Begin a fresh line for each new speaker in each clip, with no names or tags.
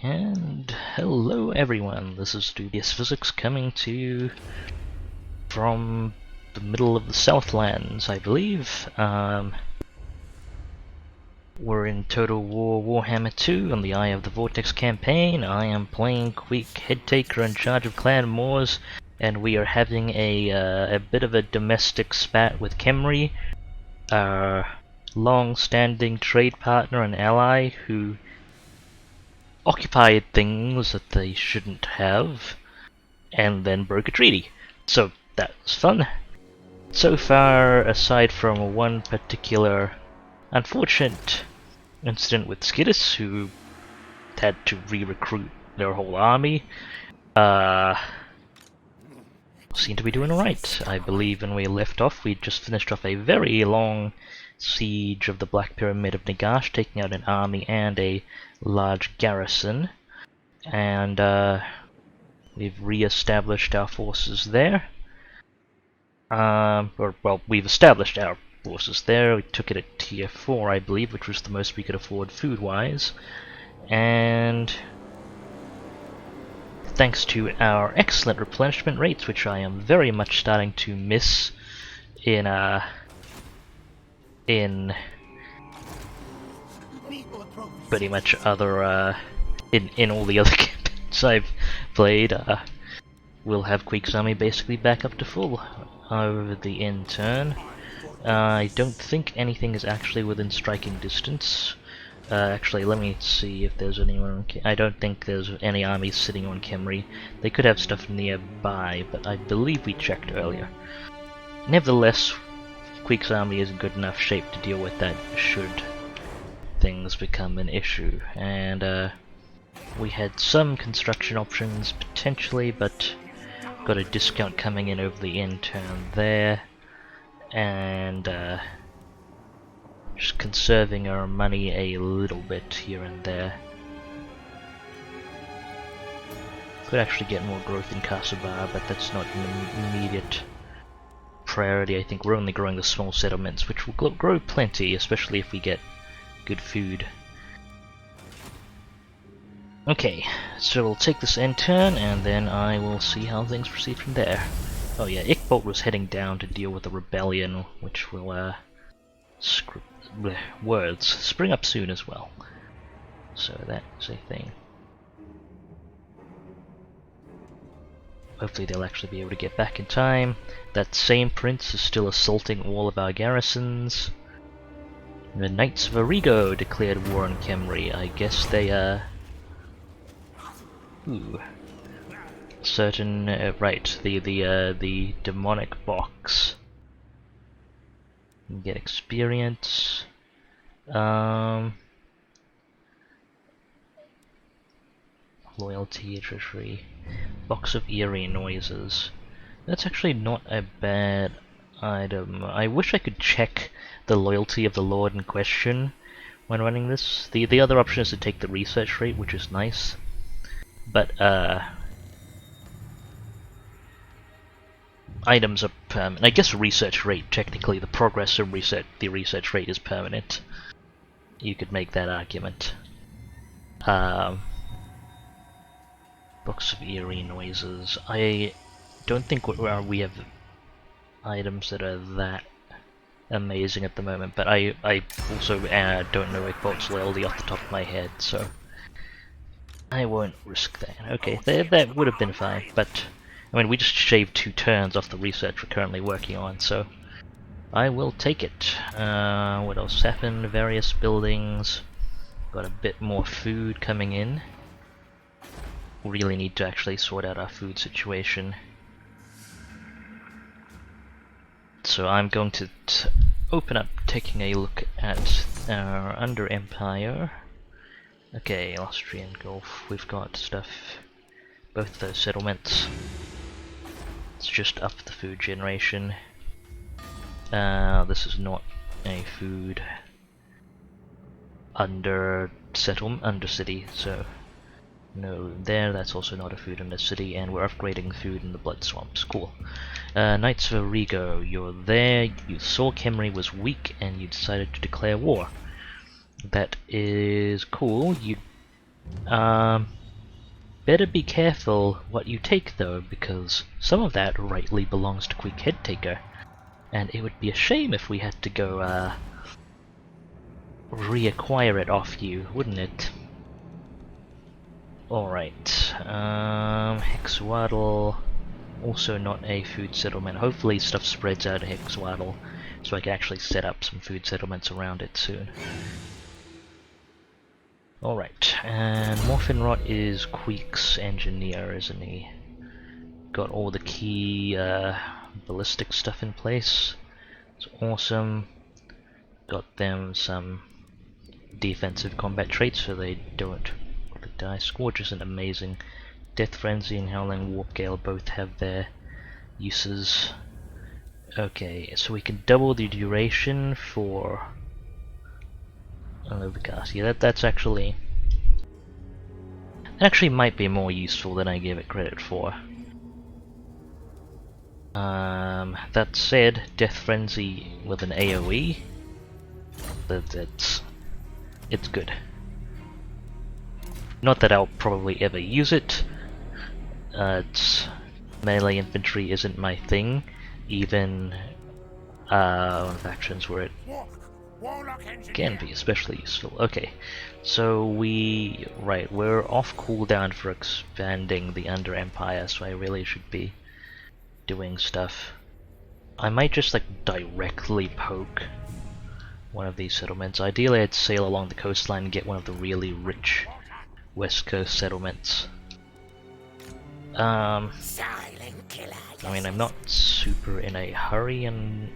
And hello everyone, this is DubiousPhysics coming to you from the middle of the Southlands, I believe. We're in Total War Warhammer II on the Eye of the Vortex campaign. I am playing Queek, Headtaker in charge of Clan Moors, and we are having a bit of a domestic spat with Khemri, our long-standing trade partner and ally who occupied things that they shouldn't have, and then broke a treaty. So that was fun. So far, aside from one particular unfortunate incident with Skittis, who had to re-recruit their whole army, seem to be doing alright. I believe when we left off, we just finished off a very long siege of the Black Pyramid of Nagash, taking out an army and a large garrison, and we've re-established our forces there. We've established our forces there. We took it at tier 4, I believe, which was the most we could afford food-wise, and thanks to our excellent replenishment rates, which I am very much starting to miss in pretty much other in all the other campaigns I've played, we'll have Queek's army basically back up to full over the end turn. I don't think anything is actually within striking distance. Actually, let me see if there's anyone on I don't think there's any armies sitting on Khemri. They could have stuff nearby, but I believe we checked earlier. Nevertheless, Queek's army is in good enough shape to deal with that should things become an issue. And we had some construction options potentially, but got a discount coming in over the end turn there, and just conserving our money a little bit here and there. Could actually get more growth in Kasabar, but that's not an immediate priority. I think we're only growing the small settlements, which will grow plenty, especially if we get good food. Okay, so we'll take this end turn, and then I will see how things proceed from there. Oh yeah, Ickbolt was heading down to deal with the rebellion, which will words spring up soon as well. So that's a thing. Hopefully they'll actually be able to get back in time. That same prince is still assaulting all of our garrisons. The Knights of Arrigo declared war on Khemri. I guess they right, the demonic box. You get experience. Loyalty, treasury. Box of eerie noises. That's actually not a bad item. I wish I could check the loyalty of the lord in question when running this. The other option is to take the research rate, which is nice. But items are permanent. I guess research rate, technically, the progress of the research rate is permanent. You could make that argument. Books of eerie noises. I don't think we have items that are that amazing at the moment, but I also don't know Ickbolt's loyalty off the top of my head, so I won't risk that. Okay, that would have been fine, but I mean, we just shaved 2 turns off the research we're currently working on, so I will take it. What else happened? Various buildings. Got a bit more food coming in. Really need to actually sort out our food situation. So I'm going to open up, taking a look at our Under Empire. Okay, Austrian Gulf, we've got stuff, both those settlements. Let's just up the food generation. This is not a food under city, so no there, that's also not a food under city, and we're upgrading food in the blood swamps. Cool. Knights of Arrigo, you're there, you saw Khemri was weak and you decided to declare war. That is cool. You Better be careful what you take though, because some of that rightly belongs to Queek Headtaker, and it would be a shame if we had to go reacquire it off you, wouldn't it? Alright, Hexwaddle, also not a food settlement. Hopefully stuff spreads out of Hexwaddle, so I can actually set up some food settlements around it soon. Alright, and Morphinrot is Queek's engineer, isn't he? Got all the key ballistic stuff in place. It's awesome. Got them some defensive combat traits so they don't die. Scourge isn't amazing. Death Frenzy and Howling Warp Gale both have their uses. Okay, so we can double the duration for Overcast. Yeah, that actually might be more useful than I gave it credit for. That said, Death Frenzy with an AoE, it's good. Not that I'll probably ever use it. Melee infantry isn't my thing, even on factions where it can be especially useful. Okay, so we're off cooldown for expanding the Under Empire, so I really should be doing stuff. I might just like directly poke one of these settlements. Ideally I'd sail along the coastline and get one of the really rich west coast settlements. I mean, I'm not super in a hurry, and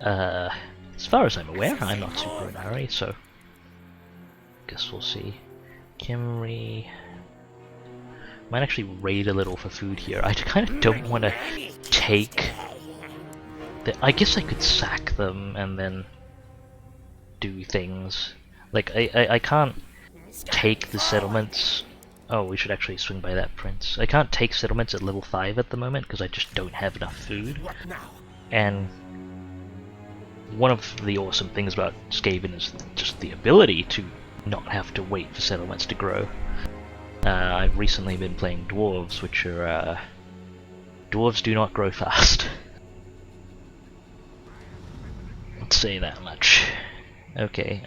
as far as I'm aware, I'm not super in a hurry, so guess we'll see. Kimri might actually raid a little for food here. I kind of don't want to take I guess I could sack them and then do things. Like, I can't take the settlements. Oh, we should actually swing by that prince. I can't take settlements at level 5 at the moment because I just don't have enough food. And one of the awesome things about Skaven is just the ability to not have to wait for settlements to grow. I've recently been playing dwarves, which are dwarves do not grow fast. Let's say that much. Okay,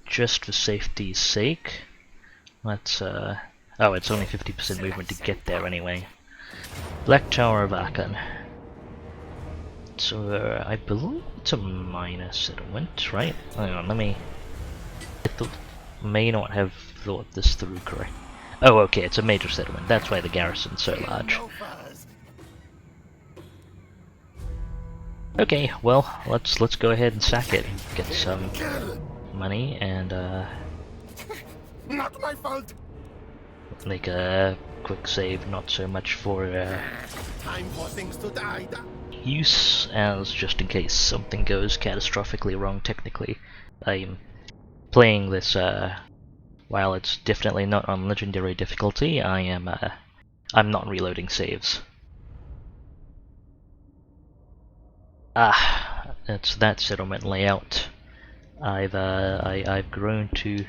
just for safety's sake, let's oh, it's only 50% movement to get there anyway. Black Tower of Aachen. So I believe it's a minor settlement, right? Hang on, let me. May not have thought this through correct. Oh, okay, it's a major settlement. That's why the garrison's so large. Okay, well, let's go ahead and sack it and get some money and
not my fault.
Make a quick save, not so much for
Time for things to die.
use as just in case something goes catastrophically wrong technically. I'm playing this while it's definitely not on legendary difficulty, I'm not reloading saves. It's that settlement layout. I've grown to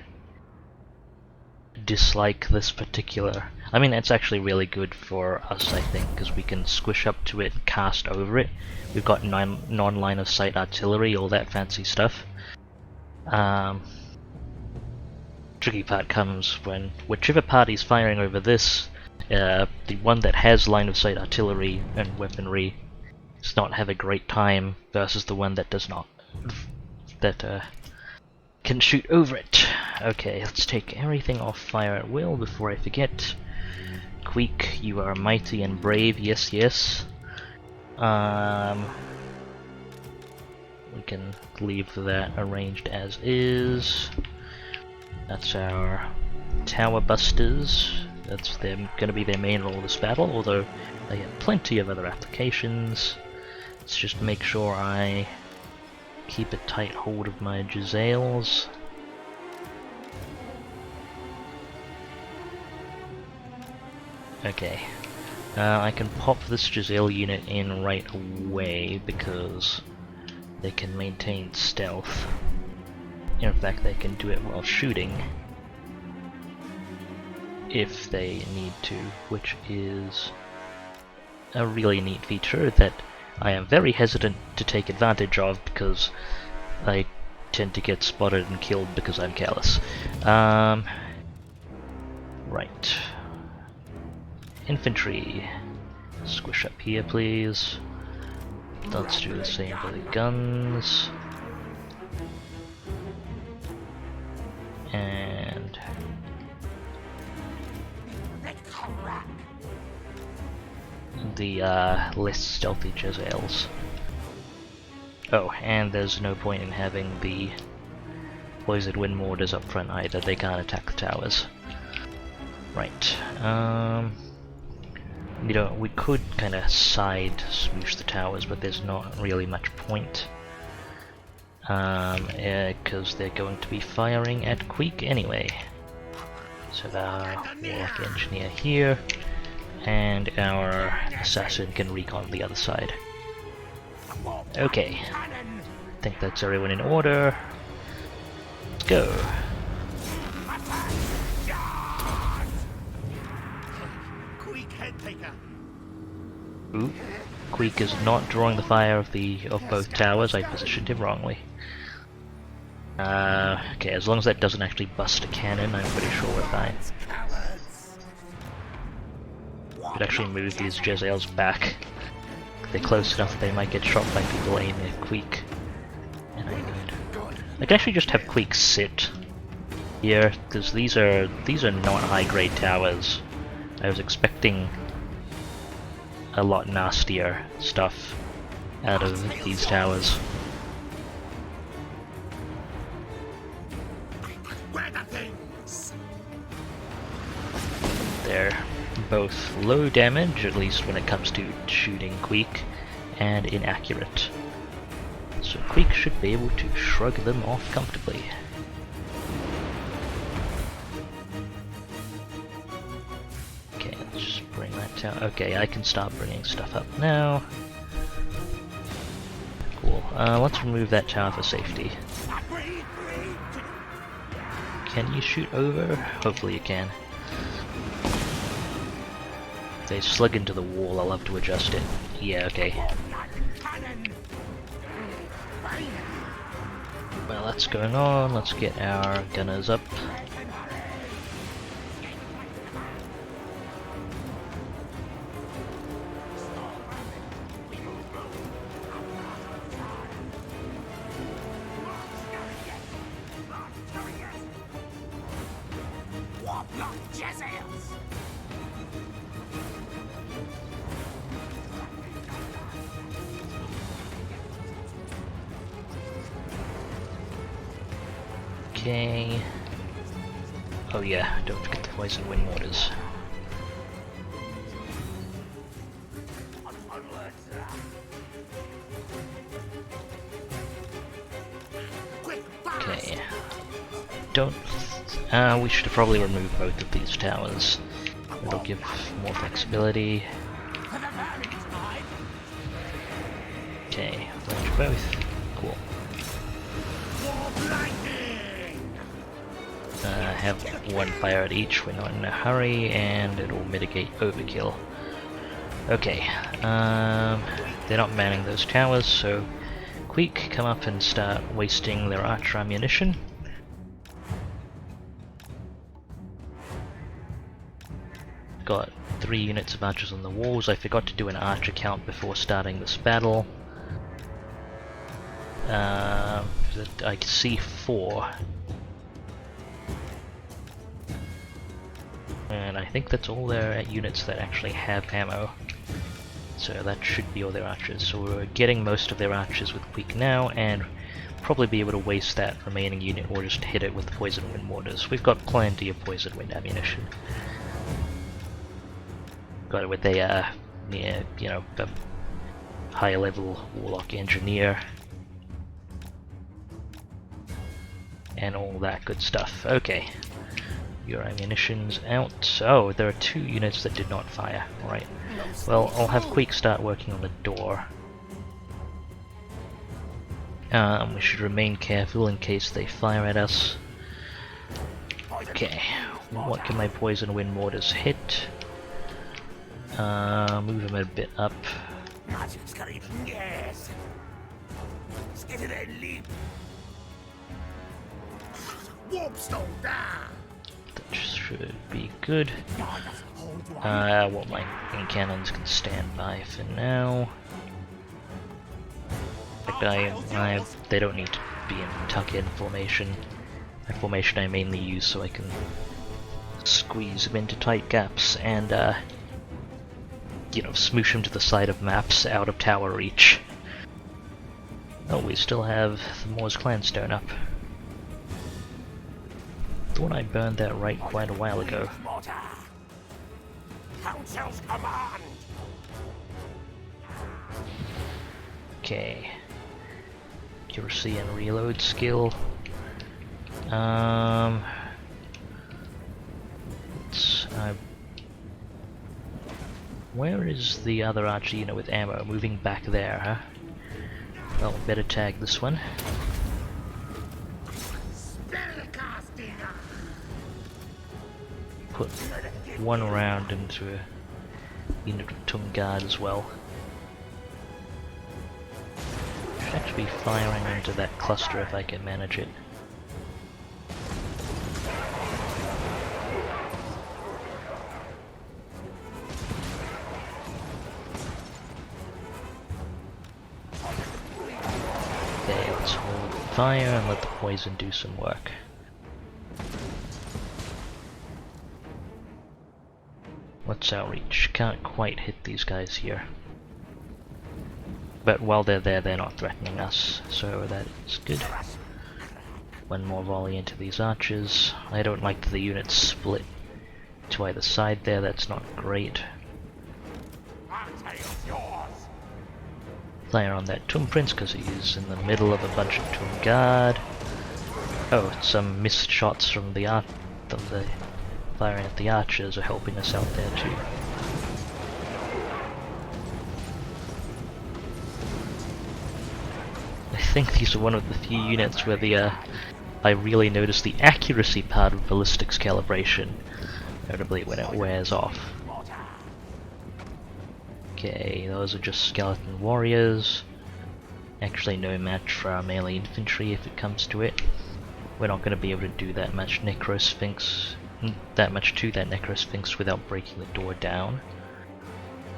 dislike this particular. I mean, it's actually really good for us, I think, because we can squish up to it and cast over it. We've got non-line of sight artillery, all that fancy stuff. Tricky part comes when whichever party's firing over this, the one that has line of sight artillery and weaponry does not have a great time versus the one that does not, that can shoot over it. Okay, let's take everything off fire at will before I forget. Queek, you are mighty and brave, yes, yes. We can leave that arranged as is. That's our tower busters. That's going to be their main role this battle, although they have plenty of other applications. Let's just make sure I keep a tight hold of my Giselles. Okay, I can pop this Giselle unit in right away because they can maintain stealth. In fact, they can do it while shooting, if they need to, which is a really neat feature that I am very hesitant to take advantage of because I tend to get spotted and killed because I'm careless. Right. Infantry. Squish up here, please. Let's do the same for the guns. And the less stealthy Jezzails. Oh, and there's no point in having the poisoned wind mortars up front either, they can't attack the towers. Right, you know, we could kinda side smoosh the towers, but there's not really much point. Because they're going to be firing at Queek anyway. So our Warlock Engineer here, and our Assassin can recon the other side. Okay, I think that's everyone in order. Let's go.
Queek head taker.
Ooh, Queek is not drawing the fire of both towers. I positioned him wrongly. Okay, as long as that doesn't actually bust a cannon, I'm pretty sure we're fine. Could actually move these Jezzails back. They're close enough that they might get shot by people aiming at Queek. And I can actually just have Queek sit here, because these are not high-grade towers. I was expecting a lot nastier stuff out of these towers. They're both low damage, at least when it comes to shooting Queek, and inaccurate. So Queek should be able to shrug them off comfortably. Okay, let's just bring that down. Okay, I can start bringing stuff up now. Cool. Let's remove that tower for safety. Can you shoot over? Hopefully you can. If they slug into the wall, I'll have to adjust it. Yeah, okay. Well, that's going on. Let's get our gunners up. Okay. Oh yeah, don't forget the poison wind mortars. Okay. We should probably remove both of these towers. It'll give more flexibility. Okay, range both. Cool. Have one fire at each, we're not in a hurry, and it'll mitigate overkill. Okay, they're not manning those towers, so Queek, come up and start wasting their archer ammunition. Got 3 units of archers on the walls. I forgot to do an archer count before starting this battle. I can see 4. And I think that's all their units that actually have ammo. So that should be all their archers. So we're getting most of their archers with Queek now, and probably be able to waste that remaining unit or just hit it with poison wind mortars. We've got plenty of poison wind ammunition. Got it with a, you know, a higher level Warlock Engineer. And all that good stuff. Okay. Your ammunition's out. Oh, there are 2 units that did not fire. Alright. Well, I'll have Queek start working on the door. We should remain careful in case they fire at us. Okay, what can my poison wind mortars hit? Move them a bit up.
Yes.
That should be good. Well, my cannons can stand by for now. They don't need to be in tuck-in formation. A formation I mainly use so I can squeeze them into tight gaps and, you know, smoosh them to the side of maps out of tower reach. Oh, we still have the Moore's Clanstone up. Thought I burned that right quite a while ago.
Council's command.
Okay. Accuracy and reload skill. Where is the other archer unit with ammo? Moving back there, huh? Well, better tag this one. Put one round into a unit of Tung Guard as well. Should actually be firing into that cluster if I can manage it. Okay, let's hold fire and let the poison do some work. What's outreach? Can't quite hit these guys here. But while they're there, they're not threatening us, so that is good. One more volley into these archers. I don't like that the units split to either side there, that's not great. Fire on that Tomb Prince because he's in the middle of a bunch of Tomb Guard. Oh, some missed shots from the firing at the archers are helping us out there too. I think these are one of the few units where I really notice the accuracy part of ballistics calibration, notably when it wears off. Okay, those are just skeleton warriors. Actually no match for our melee infantry if it comes to it. We're not going to be able to do that much to that Necrosphinx without breaking the door down.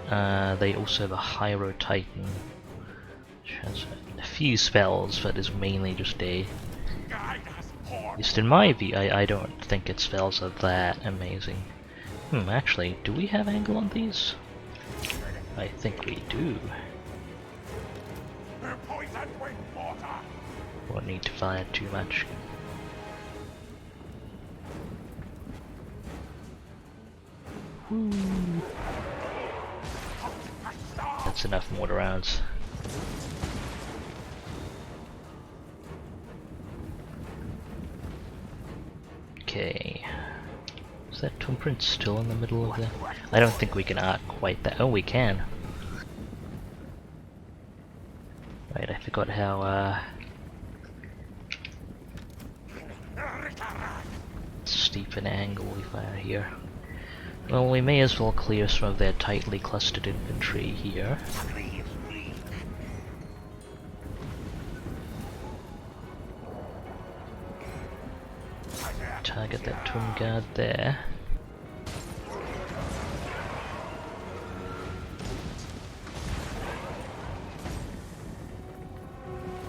They also have a Hyro Titan, which has a few spells, but is mainly just at least in my view, I don't think its spells are that amazing. Actually, do we have angle on these? I think we do. Won't need to fire too much. Woo. That's enough mortar rounds. Okay. Is that Tomb Prince still in the middle of the... I don't think we can arc quite that... Oh, we can. Right, I forgot how, steep an angle we fire here. Well, we may as well clear some of their tightly clustered infantry here. Target that Tomb Guard there.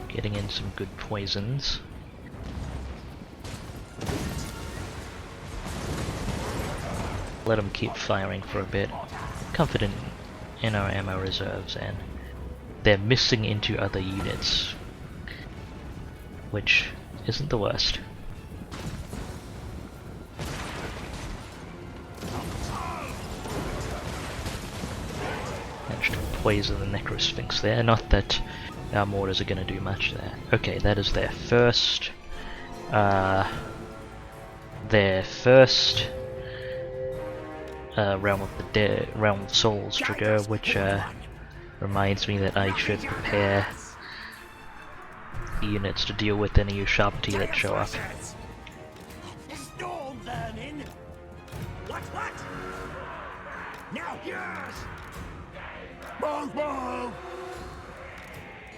Getting in some good poisons. Let them keep firing for a bit. Confident in our ammo reserves, and they're missing into other units, which isn't the worst. Managed to poison the Necrosphinx there, not that our mortars are going to do much there. Okay, that is their first Realm of the Dead, Realm of Souls trigger, which reminds me that I should prepare units to deal with any sharpty that show up.
Storm vermin. What? Now yours. Move.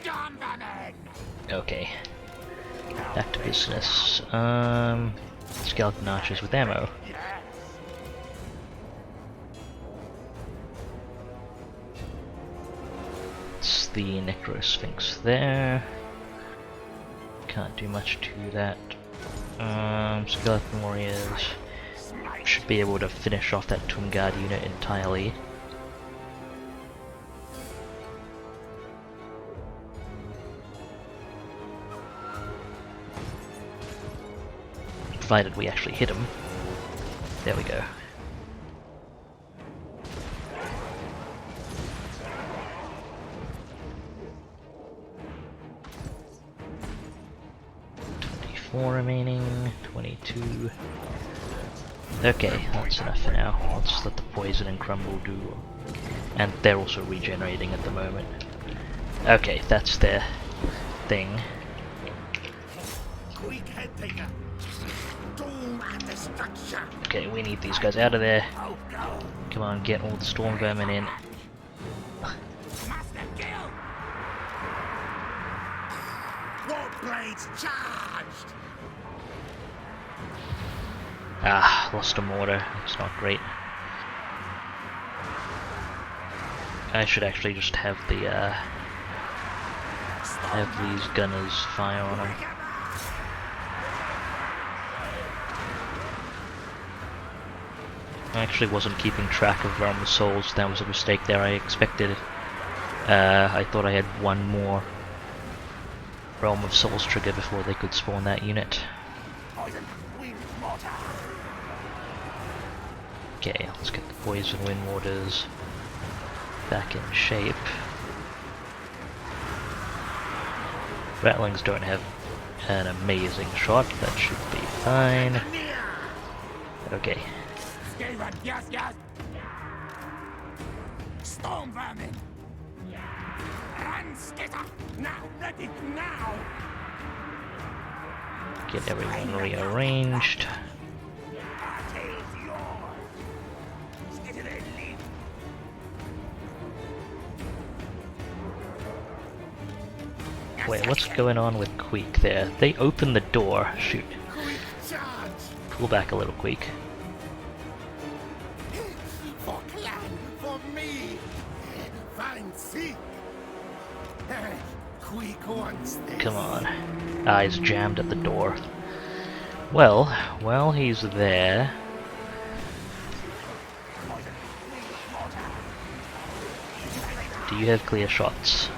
Storm vermin.
Okay. Back to business. Skeleton archers with ammo. It's the Necrosphinx there. Can't do much to that. Skeleton warriors should be able to finish off that Tomb Guard unit entirely. Provided we actually hit him. There we go. Remaining 22. Okay, that's enough for now. Let's let the poison and crumble do, and they're also regenerating at the moment. Okay, that's their thing.
Queek head taker. Doom and destruction.
Okay, we need these guys out of there. Come on, get all the storm vermin in.
Master kill. War blades charged.
Ah, lost a mortar. It's not great. I should actually just have the have these gunners fire on them. I actually wasn't keeping track of Realm of Souls. That was a mistake there. I expected. I thought I had one more Realm of Souls trigger before they could spawn that unit. Okay, let's get the Poison Wind Waters back in shape. Ratlings don't have an amazing shot, that should be fine. Okay.
Skaven, yes. Storm vermin. And skitter. Now, ready now.
Get everyone rearranged. Wait, what's going on with Queek there? They opened the door. Shoot. Pull back a little, Queek.
For clan, for me. Fancy. Queek wants this.
Come on. Ah, he's jammed at the door. Well, while he's there... Do you have clear shots?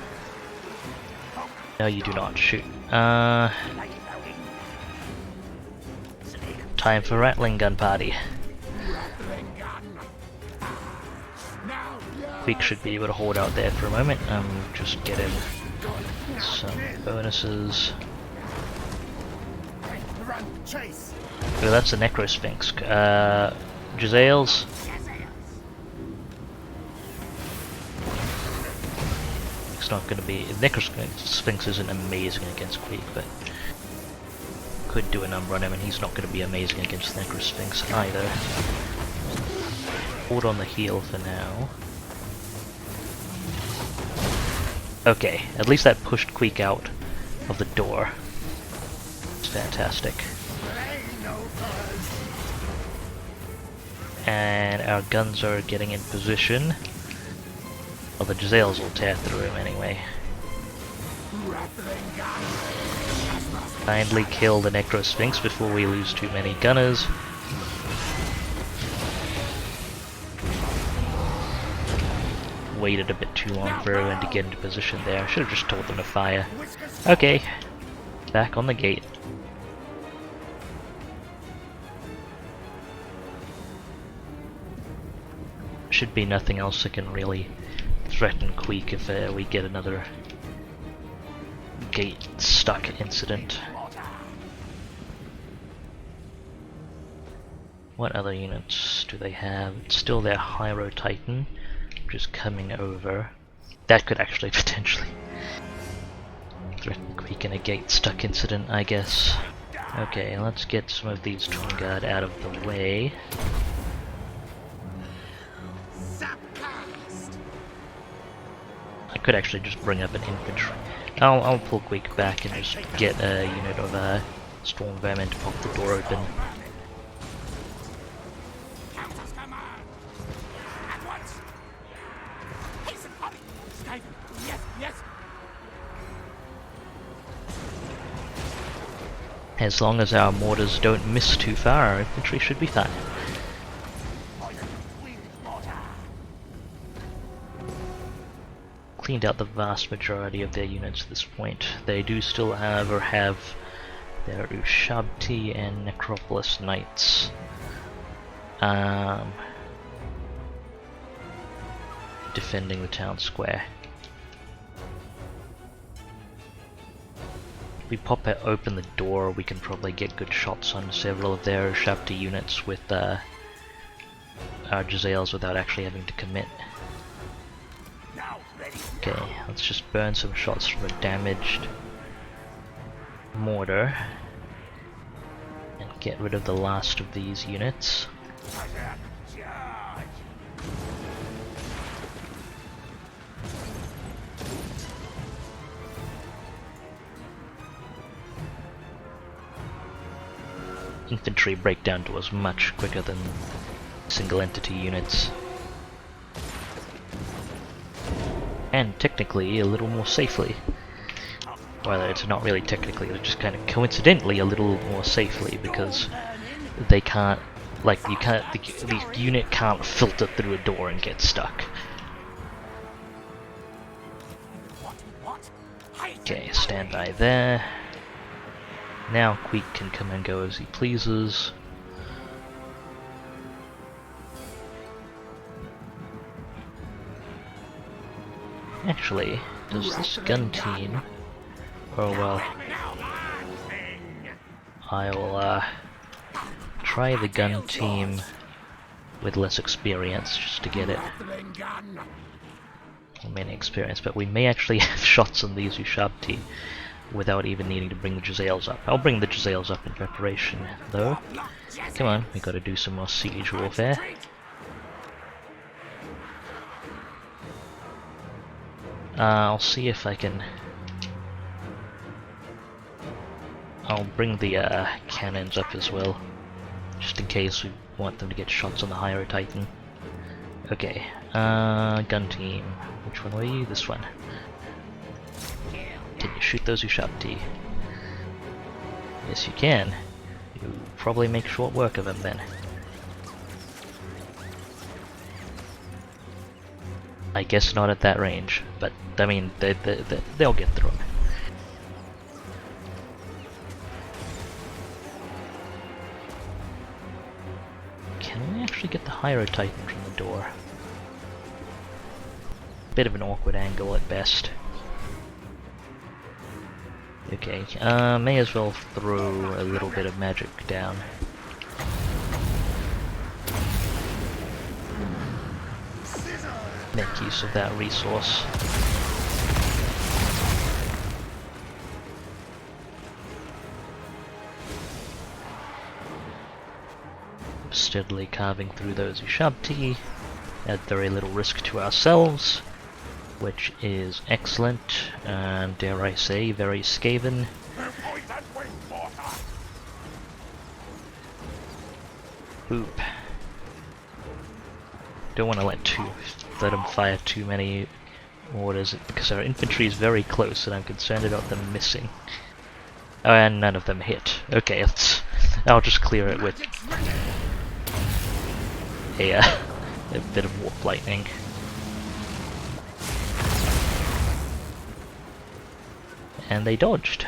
No, you do not. Shoot. Time for Rattling Gun Party. Queek should be able to hold out there for a moment. Just get him some bonuses. Oh, that's a Necrosphinx. Giselles. It's not going to be... Necrosphinx isn't amazing against Queek, but could do a number on him, and he's not going to be amazing against Necrosphinx either. Hold on the heel for now. Okay, at least that pushed Queek out of the door. It's fantastic. And our guns are getting in position. Well, the Giselles will tear through him anyway. Kindly kill the Necrosphinx before we lose too many gunners. Waited a bit too long for everyone to get into position there. I should have just told them to fire. Okay, back on the gate. Should be nothing else that can really threaten Queek if we get another gate stuck incident. What other units do they have? It's still their Hyro Titan, which is coming over. That could actually potentially threaten Queek in a gate stuck incident, I guess. Okay, let's get some of these Twin Guard out of the way. I could actually just bring up an infantry. I'll pull Queek back and just get a unit of Storm Vermin to pop the door open. As long as our mortars don't miss too far, our infantry should be fine. Cleaned out the vast majority of their units at this point. They do still have their Ushabti and Necropolis Knights. Defending the town square. If we pop it open the door, we can probably get good shots on several of their Ushabti units with our Jezzails without actually having to commit. Okay, let's just burn some shots from a damaged mortar and get rid of the last of these units. Infantry breakdown was much quicker than single entity units. And technically a little more safely. Well, it's not really technically, it's just kind of coincidentally a little more safely because they can't, like, the unit can't filter through a door and get stuck. Okay, stand by there. Now Queek can come and go as he pleases. Actually, does this gun team... Oh well. I'll try the gun team with less experience just to get it. I mean experience, but we may actually have shots on these Ushabti without even needing to bring the Jezzails up. I'll bring the Jezzails up in preparation, though. Come on, we gotta do some more siege warfare. I'll see if I can... I'll bring the cannons up as well, just in case we want them to get shots on the higher Titan. Okay, gun team. Which one were you? This one. Can you shoot those Ushabti? Yes, you can. You probably make short work of them then. I guess not at that range, but I mean, they'll get through them. Can we actually get the Hydro Titan from the door? Bit of an awkward angle at best. Okay, may as well throw a little bit of magic down. Make use of that resource. Steadily carving through those Ushabti at very little risk to ourselves, which is excellent, and dare I say, very Skaven. Boop. Don't want to let them fire too many orders because our infantry is very close, and I'm concerned about them missing. Oh, and none of them hit. Okay, I'll just clear it with a bit of warp lightning. And they dodged.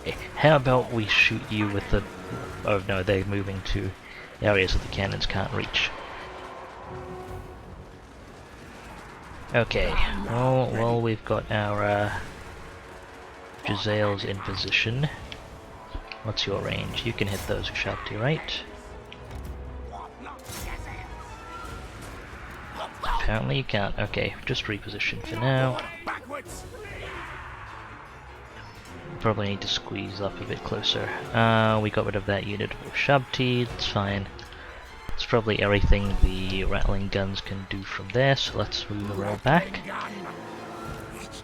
Okay, how about we shoot you with the... Oh no, they're moving to areas that the cannons can't reach. Okay, well we've got our Jezzails in position. What's your range? You can hit those Ushabti, right? Apparently you can't. Okay, just reposition for now.
Backwards.
Probably need to squeeze up a bit closer. We got rid of that unit of Shabti, it's fine. It's probably everything the rattling guns can do from there, so let's move them all back.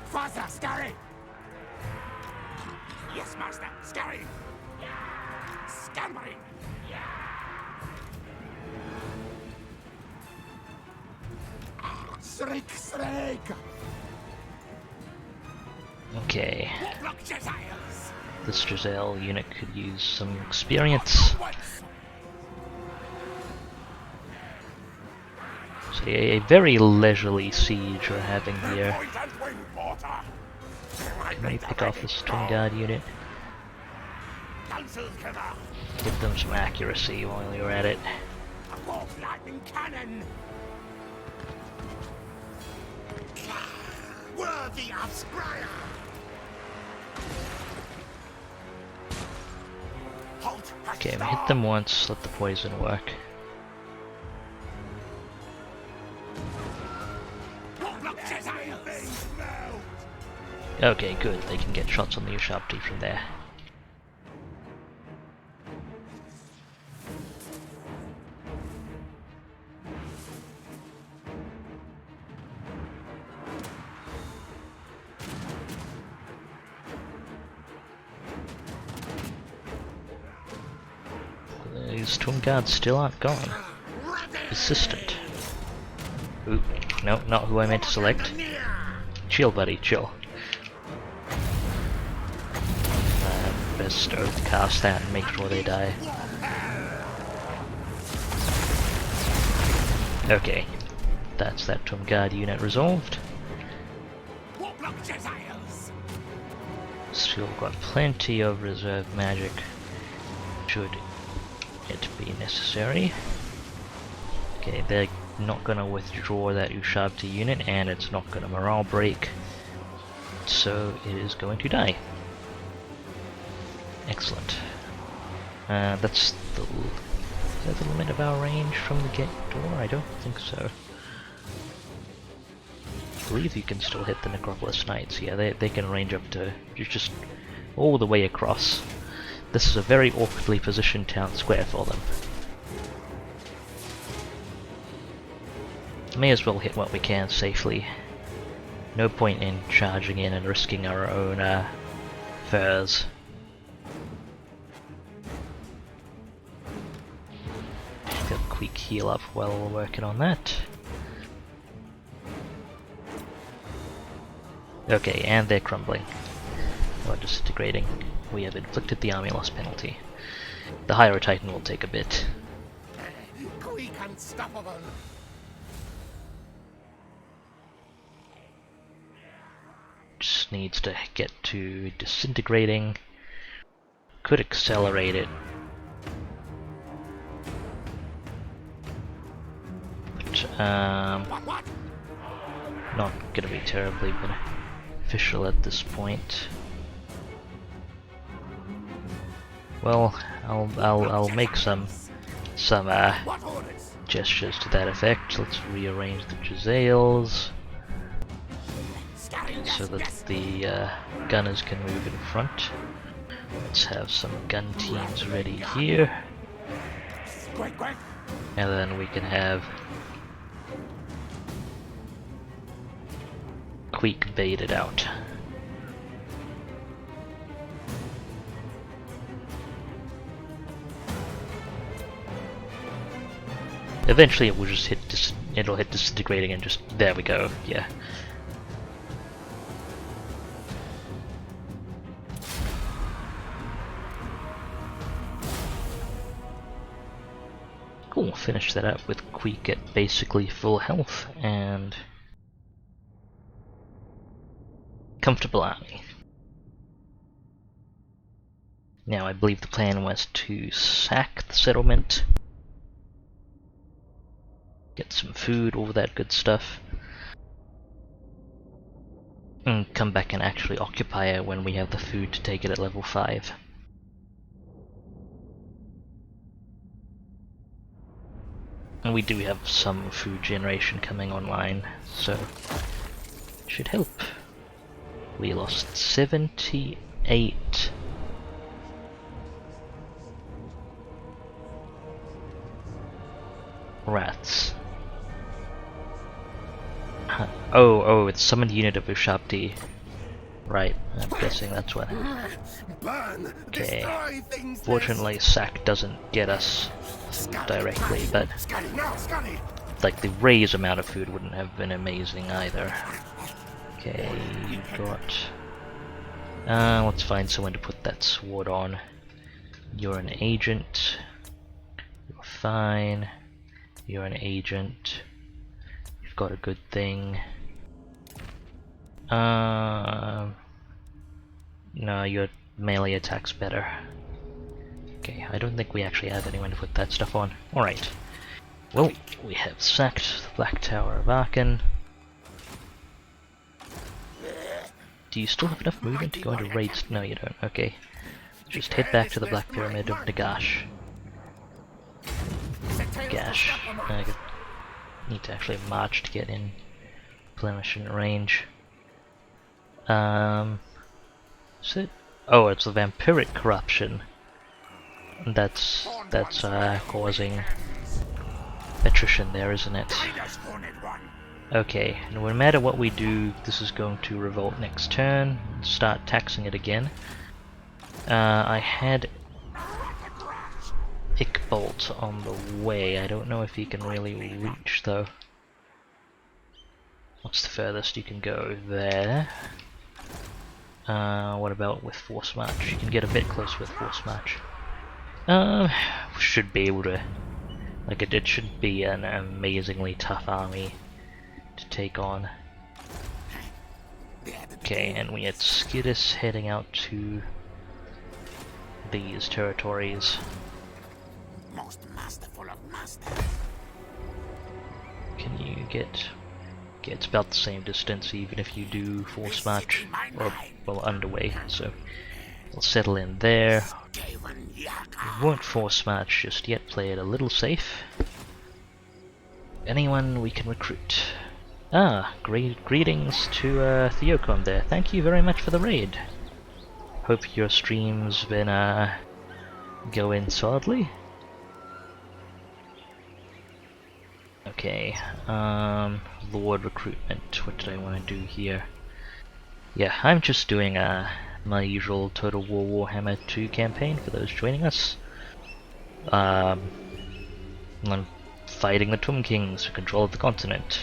Faster, Scary. Yes, master. Scary. Scampering. Shriek, shriek.
Okay,
Look, Jezaiels.
this Giselle unit could use some experience. So a very leisurely siege we're having here. Can we pick off this Twin Guard unit? Give them some accuracy while you're at it.
Lightning cannon. Worthy of Scryer. Halt.
Okay, we hit them once, let the poison work.
Look, Jezaiels.
Okay, good, they can get shots on the Ushabti from there. These Twin Guards still aren't gone. Persistent. Ooh, no, not who I meant to select. Chill, buddy, chill. Best cast that and make sure they die. Okay, that's that Twin Guard unit resolved. Still got plenty of reserve magic, should it be necessary. Okay, they're not gonna withdraw that Ushabti unit, and it's not gonna morale break, so it is going to die. Excellent. That's the... Is that the limit of our range from the gate door? I don't think so. I believe you can still hit the Necropolis Knights. Yeah, they can range up to just all the way across. This is a very awkwardly positioned town square for them. May as well hit what we can safely. No point in charging in and risking our own furs. Got a quick heal up while we're working on that. Okay, and they're crumbling. Or disintegrating. We have inflicted the army loss penalty. The higher Titan will take a bit.
Queek unstoppable.
Just needs to get to disintegrating. Could accelerate it. But, not gonna be terribly beneficial at this point. Well, I'll make some gestures to that effect. Let's rearrange the Jezzails so that the gunners can move in front. Let's have some gun teams ready here, and then we can have Queek baited out. Eventually it will just hit it'll hit disintegrating and just there we go, yeah. Cool, finish that up with Queek at basically full health and comfortable army. Now I believe the plan was to sack the settlement, get some food, all that good stuff, and come back and actually occupy it when we have the food to take it at level 5. And we do have some food generation coming online, so it should help. We lost 78 rats. Oh, it's summoned unit of Ushabti. Right, I'm guessing that's what.
Burn,
Okay.
destroy things.
Fortunately, sack doesn't get us directly, but
Scotty, now, Scotty.
like the raise amount of food wouldn't have been amazing either. Okay, you got. Let's find someone to put that sword on. You're an agent. You're fine. You're an agent. You've got a good thing. No, your melee attack's better. Okay, I don't think we actually have anyone to put that stuff on. Alright. Well, we have sacked the Black Tower of Aachen. Do you still have enough movement to go into raids? No, you don't. Okay. Just head back to the Black Pyramid of Nagash. Gash. I need to actually march to get in plenishment range. Is it? Oh, it's the vampiric corruption. That's causing attrition there, isn't it? Okay, no matter what we do, this is going to revolt next turn. Start taxing it again. I had Ickbolt on the way. I don't know if he can really reach though. What's the furthest you can go? There. What about with Force March? You can get a bit close with Force March. Should be able to. Like it should be an amazingly tough army to take on. Okay, and we had Skidus heading out to these territories.
Most masterful of masters.
Can you get? Okay, it's about the same distance even if you do Force March, or well underway. So we'll settle in there. We won't Force March just yet. Play it a little safe. Anyone we can recruit. Greetings to Theocon there. Thank you very much for the raid. Hope your stream's been going solidly. Okay, Lord recruitment. What did I want to do here? Yeah, I'm just doing my usual Total War Warhammer 2 campaign for those joining us. I'm fighting the Tomb Kings for control of the continent.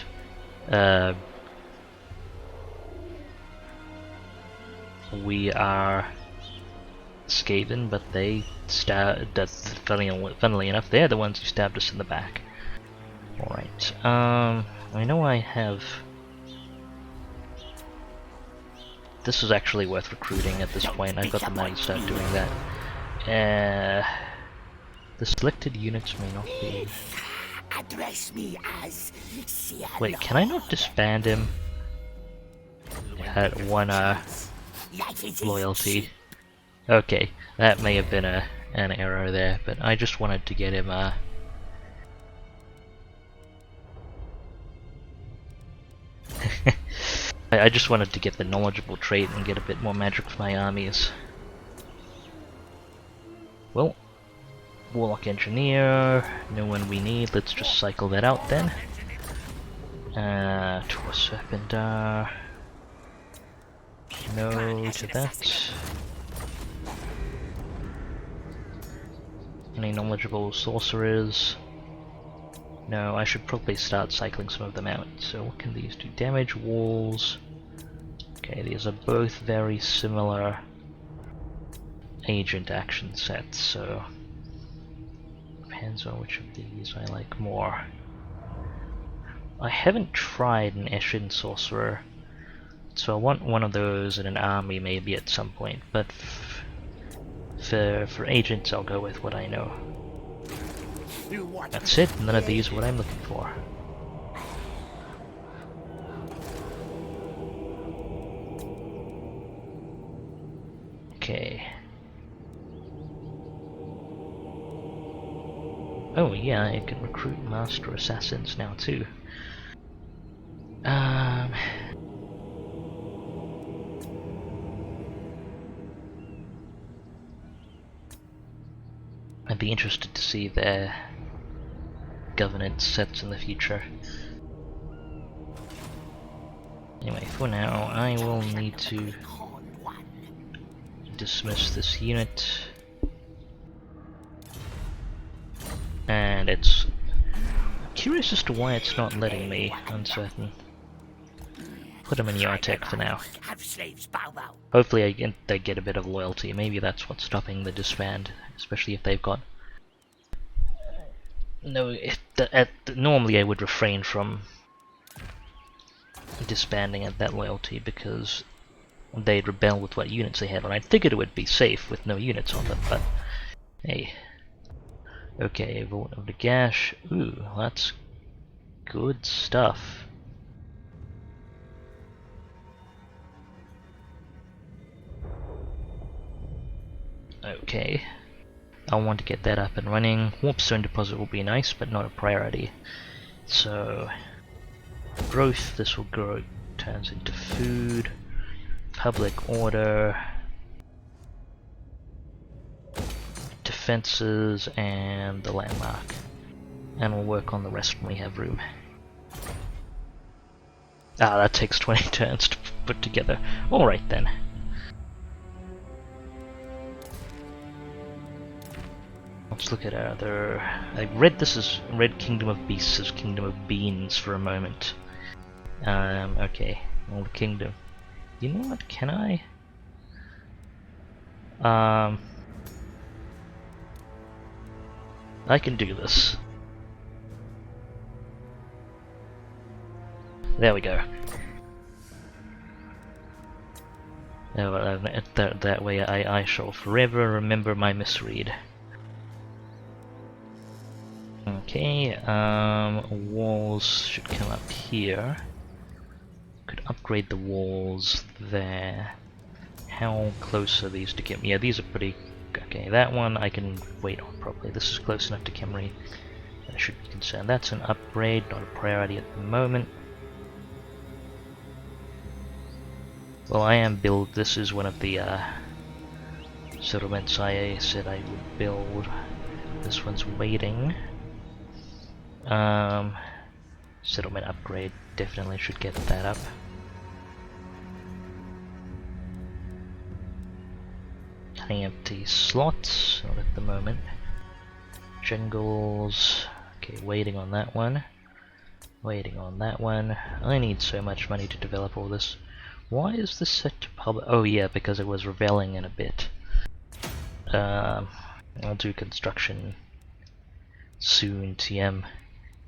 We are Skaven, but they funnily enough, they're the ones who stabbed us in the back. Alright, I know I have... This is actually worth recruiting at this point. I've got the money to start doing that. The selected units may not be...
Address me as
Wait, can I not disband him at one loyalty? Okay, that may have been an error there, but I just wanted to get him I just wanted to get the knowledgeable trait and get a bit more magic for my armies. Well, Warlock Engineer, no one we need, let's just cycle that out then. Tor Serpendar, no to that. Any knowledgeable sorcerers? No, I should probably start cycling some of them out. So what can these do? Damage walls. Okay, these are both very similar agent action sets, so depends on which of these I like more. I haven't tried an Eshin Sorcerer, so I want one of those in an army maybe at some point, but for agents I'll go with what I know. That's it, none of these are what I'm looking for. Okay. Oh yeah, I can recruit master assassins now too. I'd be interested to see their governance sets in the future. Anyway, for now, I will need to dismiss this unit. And it's... I'm curious as to why it's not letting me, uncertain. Put them in yard tech for now. Hopefully they get a bit of loyalty. Maybe that's what's stopping the disband, especially if they've got... No, normally I would refrain from disbanding at that loyalty because they'd rebel with what units they have, and I figured it would be safe with no units on them, but hey. Okay, Vault of the Gash. Ooh, that's good stuff. Okay, I want to get that up and running. Warpstone deposit will be nice, but not a priority. So, growth, this will grow, turns into food, public order, defenses, and the landmark. And we'll work on the rest when we have room. Ah, that takes 20 turns to put together. Alright then. Let's look at our other... I read this as Red Kingdom of Beasts as Kingdom of Beans for a moment. Okay. Old Kingdom. You know what, can I? I can do this. There we go. That way I shall forever remember my misread. Okay, walls should come up here. Could upgrade the walls there. How close are these to Kim? Yeah, these are pretty... Okay, that one I can wait on probably. This is close enough to Kimry. I should be concerned. That's an upgrade, not a priority at the moment. Well, I am build. This is one of the settlements I said I would build. This one's waiting. Settlement upgrade, definitely should get that up. Empty slots, not at the moment. Jungles, okay, waiting on that one. Waiting on that one. I need so much money to develop all this. Why is this set to public? Oh yeah, because it was reveling in a bit. I'll do construction soon, TM. In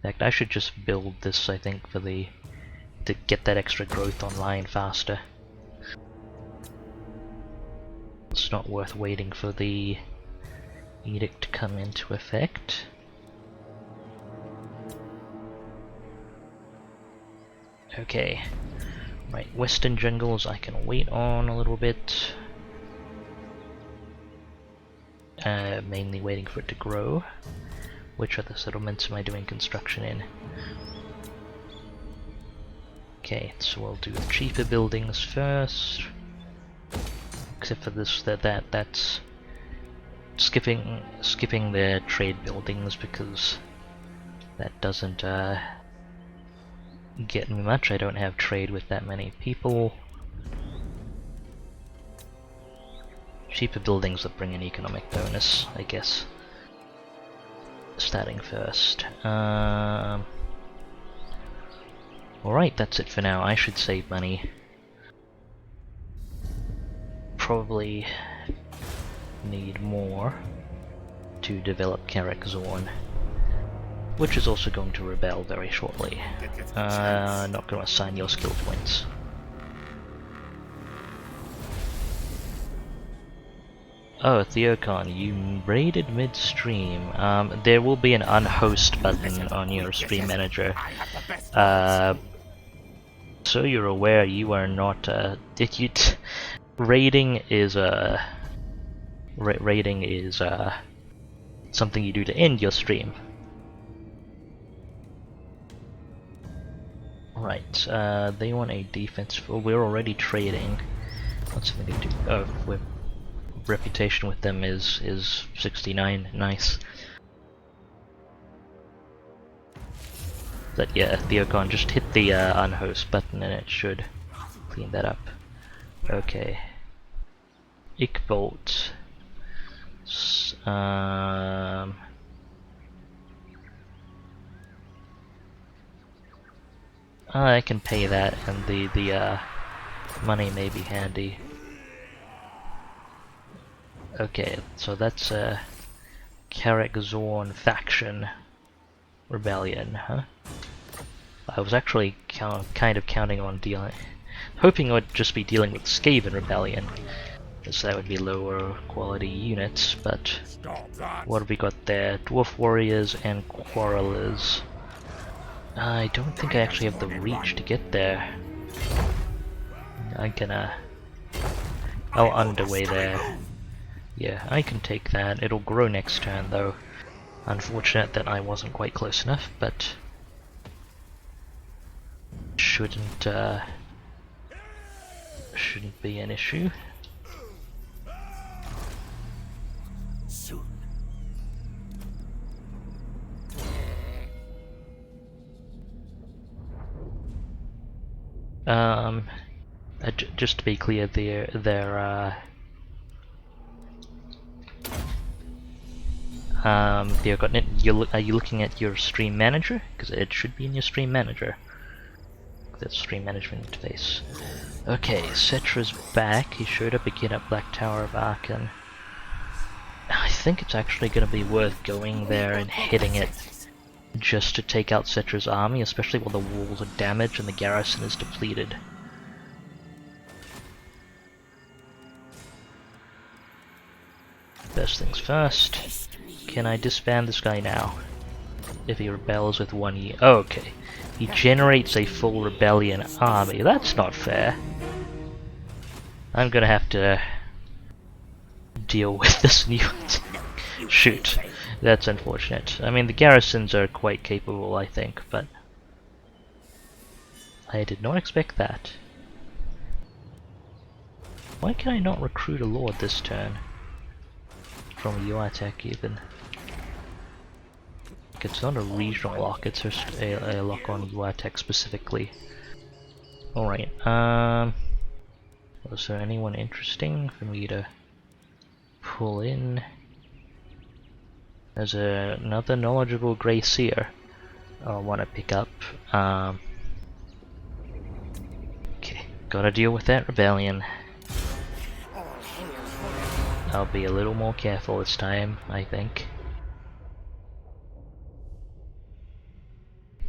fact, I should just build this, I think, for to get that extra growth online faster. It's not worth waiting for the edict to come into effect. Okay. Right, western jungles I can wait on a little bit. Mainly waiting for it to grow. Which other settlements am I doing construction in? Okay, so we'll do the cheaper buildings first. Except for this, that's skipping the trade buildings because that doesn't get me much. I don't have trade with that many people. Cheaper buildings that bring an economic bonus, I guess. Starting first. Alright, that's it for now. I should save money. Probably need more to develop Carrick Zorn, which is also going to rebel very shortly. Not going to assign your skill points. Oh, Theocon, you raided midstream. There will be an unhost button on your stream manager. So you're aware, you are not raiding is something you do to end your stream. Right, they want a defense. Well, we're already trading. What's something to do? Oh, reputation with them is 69. Nice. But yeah, Theocon, just hit the unhost button and it should clean that up. Okay. Ickbolt. I can pay that, and the money may be handy. Okay, so that's a Karak-Zorn faction rebellion, huh? I was actually kind of counting on hoping it would just be dealing with Skaven rebellion, because that would be lower quality units. But what have we got there? Dwarf warriors and quarrelers. I don't think I actually have the reach to get there. I'm gonna... I'll underway there. Yeah, I can take that. It'll grow next turn though. Unfortunate that I wasn't quite close enough, but... shouldn't be an issue. Just to be clear, are you looking at your stream manager? Because it should be in your stream manager. That's stream management interface. Okay, Cetra's back. He showed up again at Black Tower of Arkan. I think it's actually going to be worth going there and hitting it just to take out Cetra's army, especially while the walls are damaged and the garrison is depleted. First things first, can I disband this guy now? If he rebels with 1 year. Oh, okay. He generates a full rebellion army. That's not fair. I'm gonna have to deal with this new shoot. That's unfortunate. I mean, the garrisons are quite capable, I think, but I did not expect that. Why can I not recruit a lord this turn? From UITech even. It's not a regional lock, it's just a lock on UITech specifically. Alright, was there anyone interesting for me to pull in? There's another knowledgeable Grey Seer I want to pick up. Okay, gotta deal with that rebellion. I'll be a little more careful this time, I think.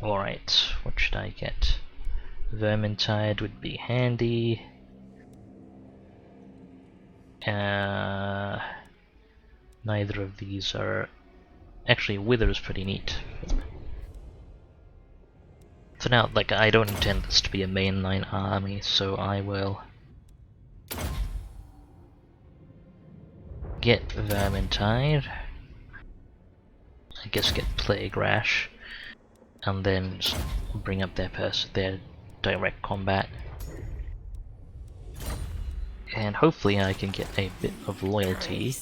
Alright, what should I get? Vermintide would be handy. Neither of these are... Actually, Wither is pretty neat. For now, like, I don't intend this to be a mainline army, so I will get Vermintide. I guess get Plague Rash. And then just bring up their direct combat. And hopefully I can get a bit of loyalty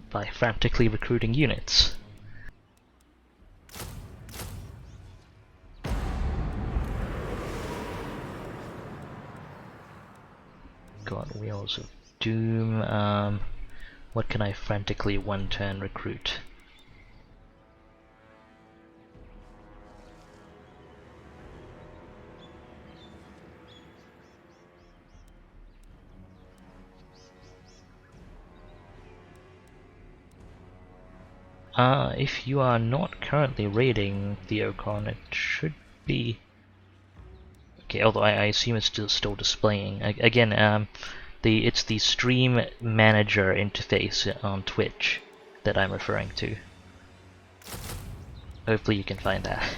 by frantically recruiting units. Got Wheels of Doom. What can I frantically one turn recruit? If you are not currently raiding Theocon, it should be... Okay, although I assume it's still displaying. Again, it's the stream manager interface on Twitch that I'm referring to. Hopefully you can find that.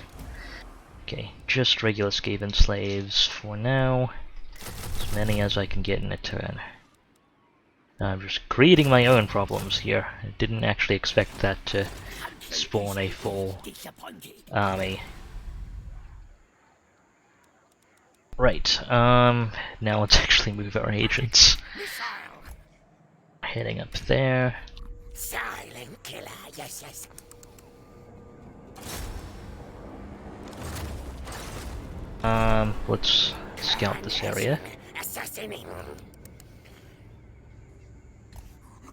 Okay, just regular Skaven slaves for now. As many as I can get in a turn. I'm just creating my own problems here. I didn't actually expect that to spawn a full army. Right, now let's actually move our agents.
Missile.
Heading up there.
Silent killer. Yes, yes.
Let's scout this area.
Assassinating.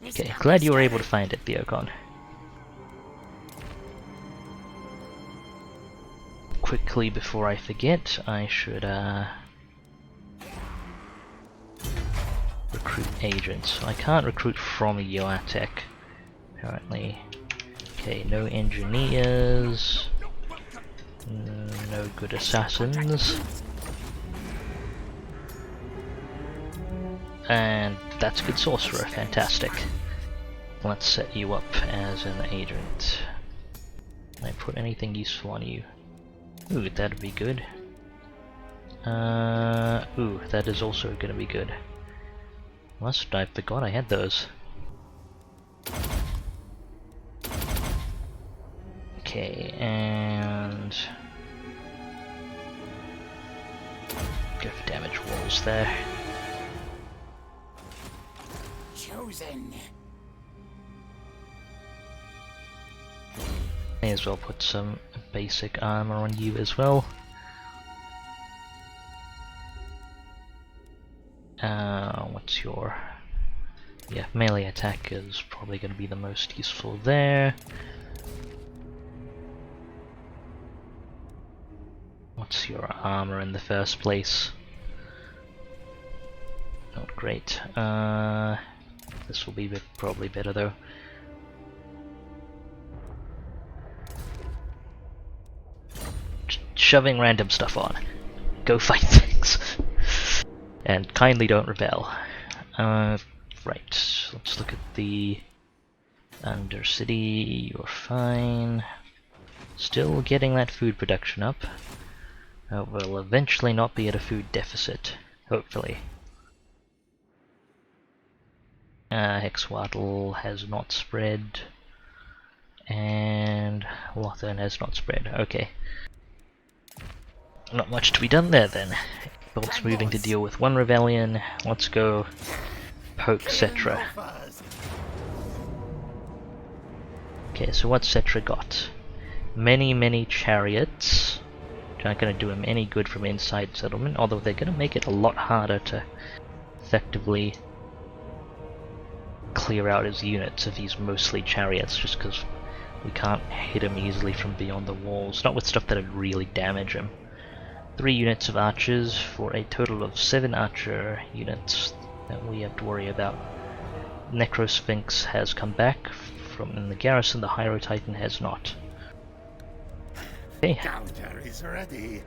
Okay, glad you were able to find it, Theocon. Quickly, before I forget, I should, recruit agents. I can't recruit from Yoatek, apparently. Okay, no engineers. No good assassins. And that's good sorcerer, fantastic. Let's set you up as an agent. Can I put anything useful on you? Ooh, that'd be good. Ooh, that is also gonna be good. I forgot I had those. Okay, and go for damage walls there.
Chosen.
May as well put some basic armor on you as well. What's your... Yeah, melee attack is probably going to be the most useful there. What's your armor in the first place? Not great. This will be probably better though. Shoving random stuff on. Go fight things. And kindly don't rebel. Right, let's look at the Undercity. You're fine. Still getting that food production up. We'll eventually not be at a food deficit, hopefully. Hexwattle has not spread. And Lothern has not spread. Okay. Not much to be done there then. Bolt's moving to deal with one rebellion. Let's go poke Cetra. Okay, so what's Cetra got? Many chariots. Which aren't going to do him any good from inside settlement, although they're going to make it a lot harder to effectively clear out his units if he's mostly chariots, just because we can't hit him easily from beyond the walls, not with stuff that'd really damage him. 3 units of archers for a total of 7 archer units that we have to worry about. Necrosphinx has come back from in the garrison, the Hyro Titan has not. Okay.
Counter is ready.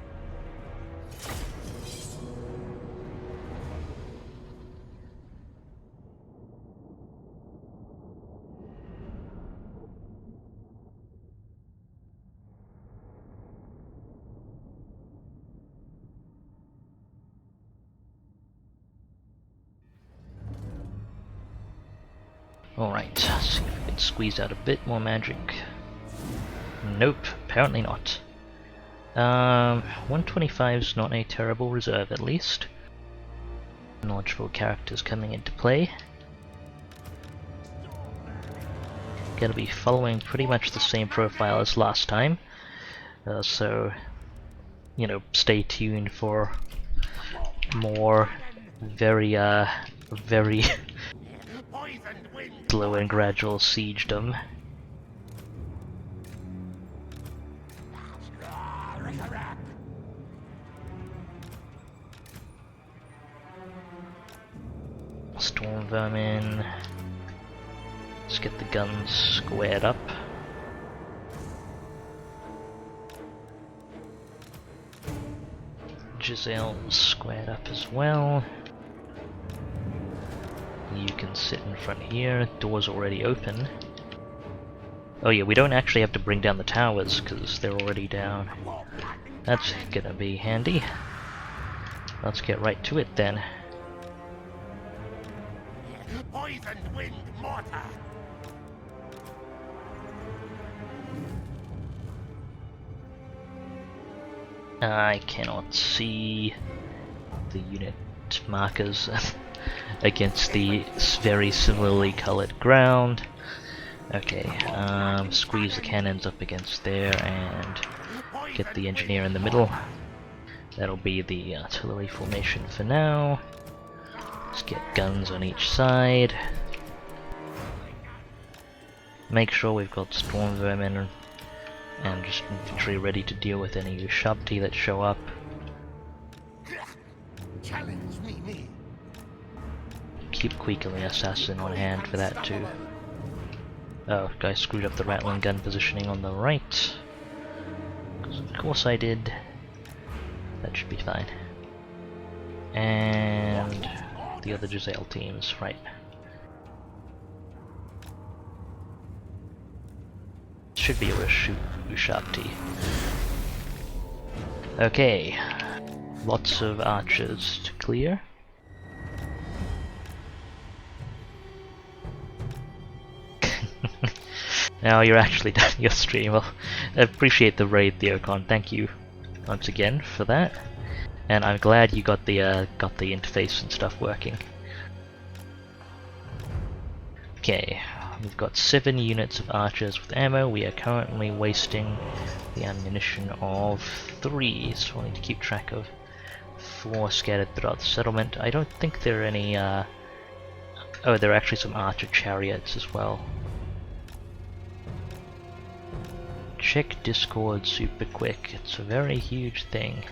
Alright, see if we can squeeze out a bit more magic. Nope, apparently not. 125's not a terrible reserve, at least. Knowledgeable characters coming into play. Gonna be following pretty much the same profile as last time. So, you know, stay tuned for more very slow and gradual siegedom. Storm vermin. Let's get the guns squared up. Giselle's squared up as well. You can sit in front here, door's already open. Oh yeah, we don't actually have to bring down the towers because they're already down. That's gonna be handy. Let's get right to it then.
Poisoned wind mortar.
I cannot see the unit markers against the very similarly colored ground. Okay, squeeze the cannons up against there and get the engineer in the middle. That'll be the artillery formation for now. Let's get guns on each side. Make sure we've got storm vermin and just infantry ready to deal with any Ushabti that show up.
Challenge me.
Keep Queek and the assassin on hand for that too. Oh, guy screwed up the Rattling gun positioning on the right. Because of course I did. That should be fine. And the other Giselle teams, right. Should be a Ushabti. Okay. Lots of archers to clear. Now you're actually done your stream. Well, I appreciate the raid, Theocon. Thank you once again for that. And I'm glad you got the interface and stuff working. Okay, we've got 7 units of archers with ammo. We are currently wasting the ammunition of 3, so we'll need to keep track of 4 scattered throughout the settlement. I don't think there are any. Oh, there are actually some archer chariots as well. Check Discord super quick. It's a very huge thing.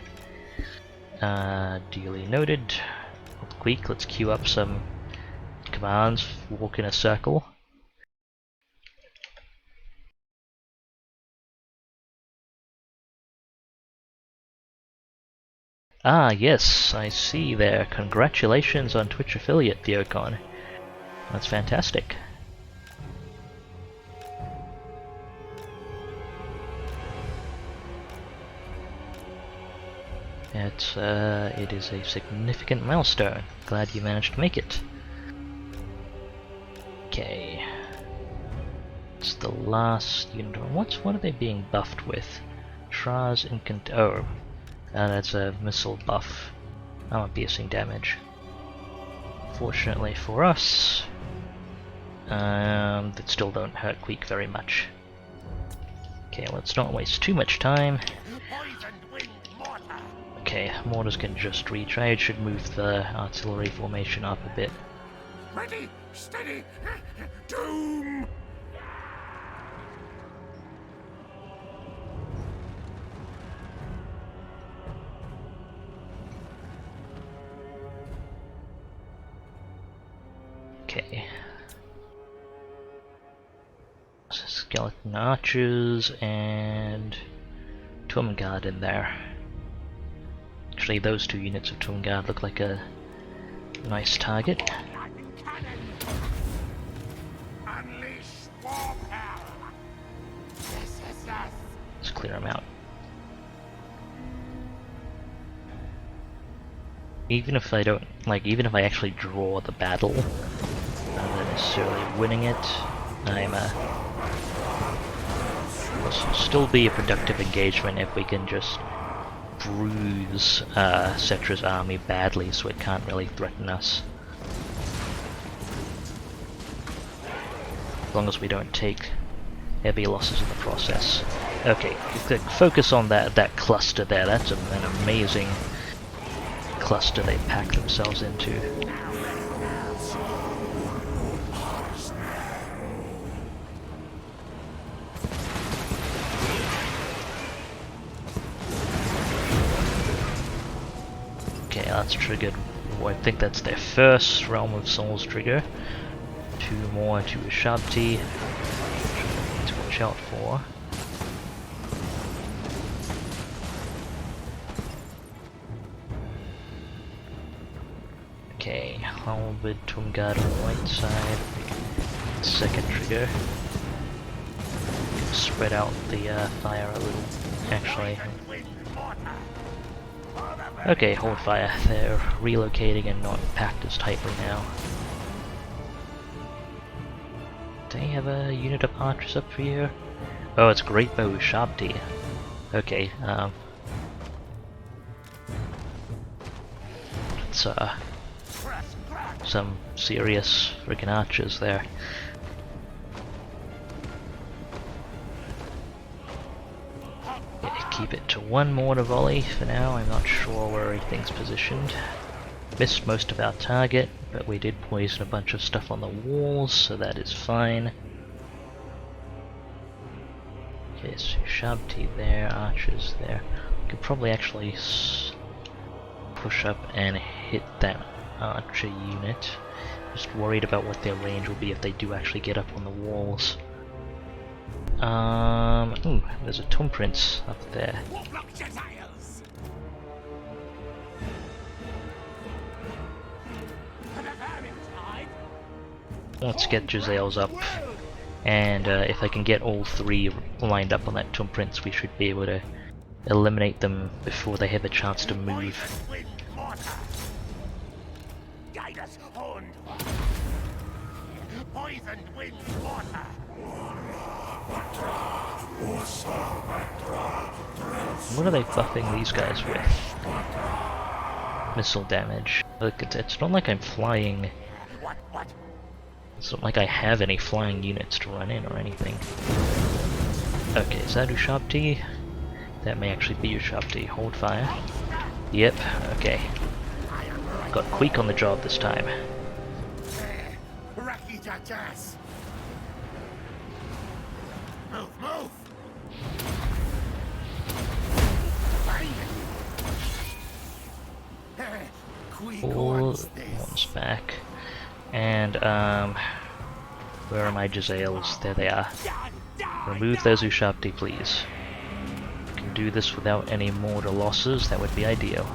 Duly noted. Queek, let's queue up some commands. Walk in a circle. Ah, yes, I see there. Congratulations on Twitch affiliate, Theocon. That's fantastic. It is a significant milestone. Glad you managed to make it. Okay. It's the last unit. What are they being buffed with? Shraz incant. Oh, that's a missile buff. Armor piercing damage. Fortunately for us, that still don't hurt Queek very much. Okay, let's not waste too much time. Okay, mortars can just reach. I should move the artillery formation up a bit.
Ready, steady, doom!
Okay. Skeleton archers and Tomb Guard in there. Actually, those 2 units of Tomb Guard look like a nice target.
Unleash war power. Yes.
Let's clear them out. Even if I don't, even if I actually draw the battle, rather than necessarily winning it, will still be a productive engagement if we can just bruise Cetra's army badly so it can't really threaten us. As long as we don't take heavy losses in the process. Okay, focus on that cluster there. That's an amazing cluster they pack themselves into. Okay, that's triggered. I think that's their first Realm of Souls trigger. 2 more to Ushabti to watch out for. Okay, Halberd Tomb Guard on the right side. Second trigger. Spread out the fire a little, actually. Okay, hold fire. They're relocating and not packed as tightly now. Do they have a unit of archers up here? Oh, it's Great Bow Ushabti. Okay, That's some serious freaking archers there. Yeah, keep it to one mortar volley for now. I'm not sure where everything's positioned. Missed most of our target, but we did poison a bunch of stuff on the walls, so that is fine. Okay, so Shabti there, archers there. We could probably actually push up and hit that archer unit. Just worried about what their range will be if they do actually get up on the walls. Ooh, there's a Tomb Prince up there. Let's get Giselles up, and if I can get all three lined up on that Tomb Prince, we should be able to eliminate them before they have a chance to move. What are they buffing these guys with? Missile damage. Look, it's not like I'm flying. It's not like I have any flying units to run in or anything. Okay, is that Ushabti? That may actually be Ushabti. Hold fire. Yep, okay. Got Queek on the job this time.
Move!
All one's back. And, where are my Giselles? There they are. Remove those Ushabti, please. Can do this without any mortar losses, that would be ideal.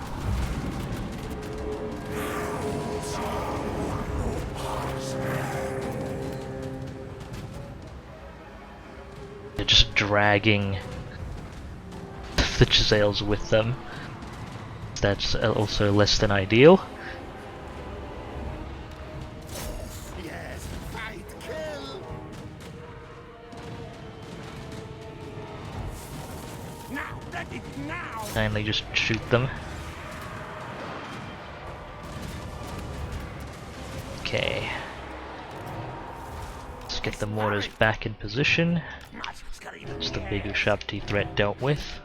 They're just dragging the Giselles with them. That's also less than ideal. Kindly just shoot them. Okay. Let's get the mortars back in position. That's the big Ushabti threat dealt with.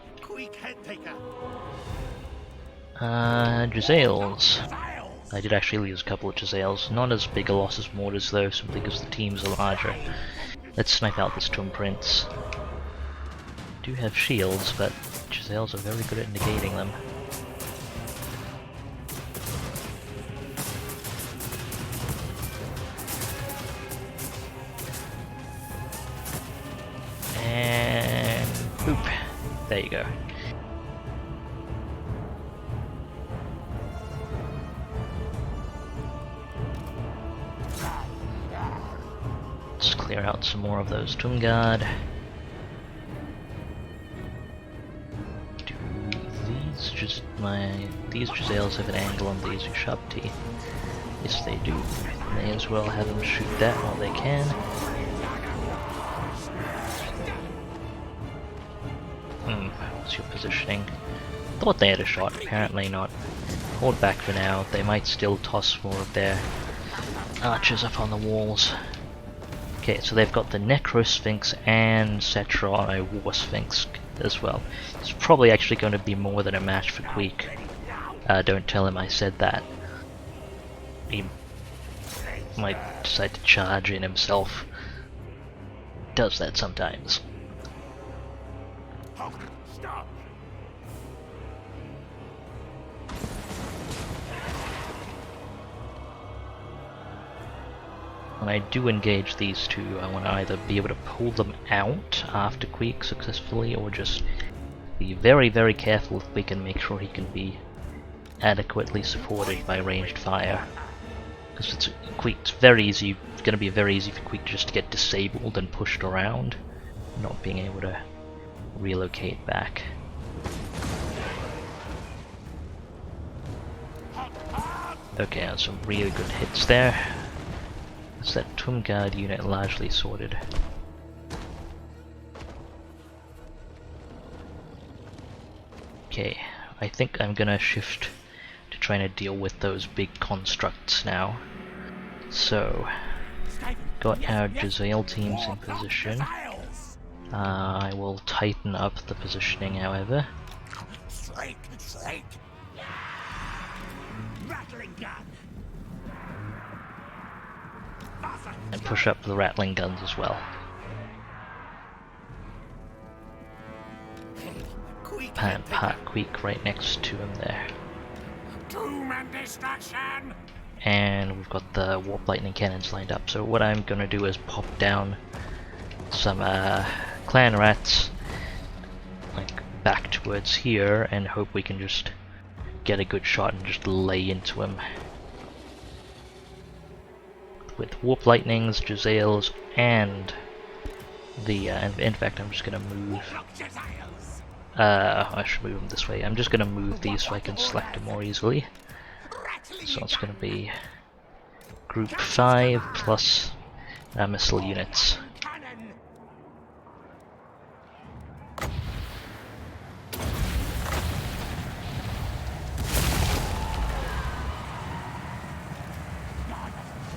Giselles. I did actually lose a couple of Giselles. Not as big a loss as mortars though, simply because the teams are larger. Let's snipe out this Tomb Prince. Do have shields, but Giselles are very good at negating them. And boop. There you go. Let's clear out some more of those Tomb Guard. These Giselles have an angle on these Ushabti. Yes, they do. May as well have them shoot that while they can. What's your positioning? Thought they had a shot, apparently not. Hold back for now. They might still toss more of their archers up on the walls. Okay, so they've got the Necro Sphinx and Cetrano War Sphinx as well. It's probably actually going to be more than a match for Queek. Don't tell him I said that. He might decide to charge in himself. Does that sometimes.
Stop!
When I do engage these two, I want to either be able to pull them out after Queek successfully, or just be very, very careful if we can make sure he can be adequately supported by ranged fire. Because it's very easy. It's going to be very easy for Queek just to get disabled and pushed around, not being able to relocate back. Okay, that's some really good hits there. That's that Tomb Guard unit largely sorted. Okay, I think I'm gonna shift to trying to deal with those big constructs now. So, got our Jezzail teams in position. I will tighten up the positioning, however.
Slake, slake. Rattling gun.
And push up the rattling guns as well. And park Queek right next to him there.
Doom and destruction.
And we've got the warp lightning cannons lined up. So what I'm gonna do is pop down some clan rats like back towards here and hope we can just get a good shot and just lay into him. With warp lightnings, Jezzails, and the in fact I'm just gonna move. I should move them this way. I'm just gonna move these so I can select them more easily. So it's gonna be group 5 plus missile units.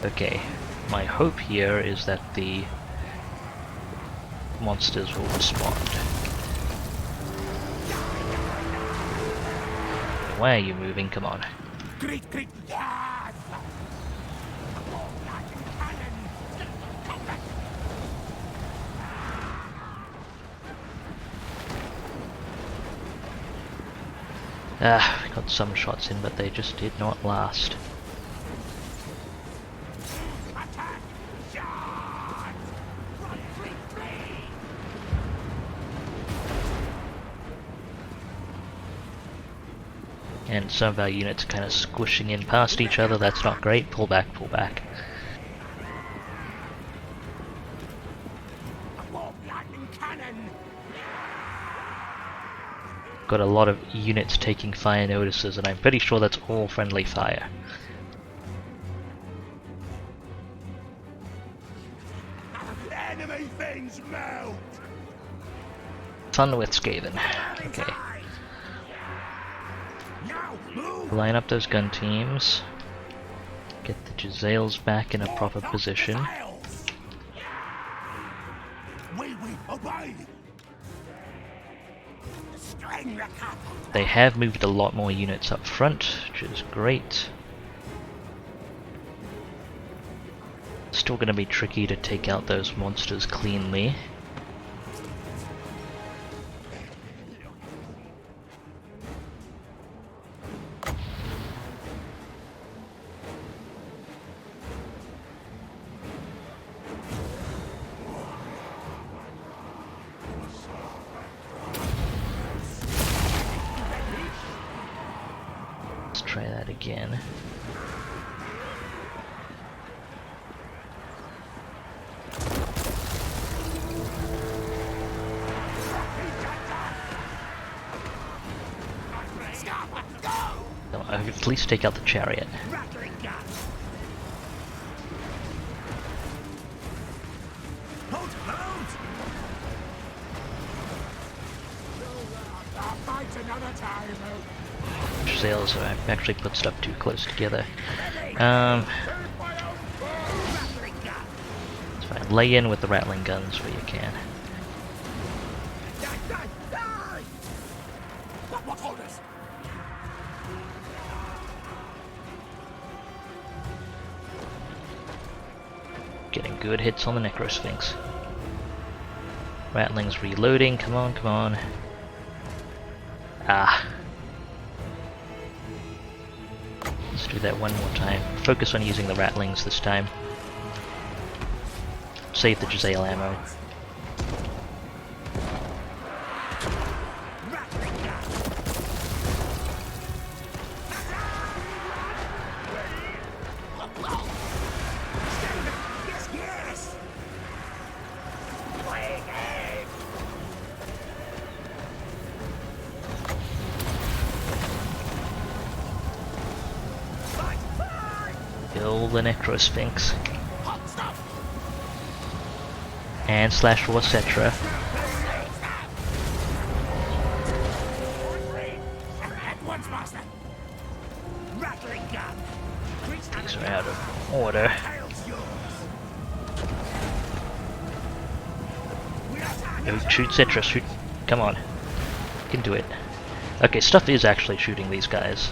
Okay, my hope here is that the monsters will respond. Why are you moving? Come on. We got some shots in, but they just did not last. And some of our units are kind of squishing in past each other. That's not great. Pull back, pull back. Got a lot of units taking fire notices, and I'm pretty sure that's all friendly fire.
Enemy things melt.
Fun with Skaven. Okay. Line up those gun teams. Get the Jezzails back in a proper position. They have moved a lot more units up front, which is great. Still going to be tricky to take out those monsters cleanly. Try that again. No, I could at least take out the chariot. Sails, so I've actually put stuff too close together. It's fine. Lay in with the rattling guns where you can. Getting good hits on the Necrosphinx. Rattling's reloading. Come on, come on. Ah. Let's do that one more time. Focus on using the rattlings this time. Save the Jezzail ammo. Kill the Necrosphinx. And slash for etc. Queeks are out of order. Oh, shoot, Citra, shoot. Come on. You can do it. Okay, stuff is actually shooting these guys.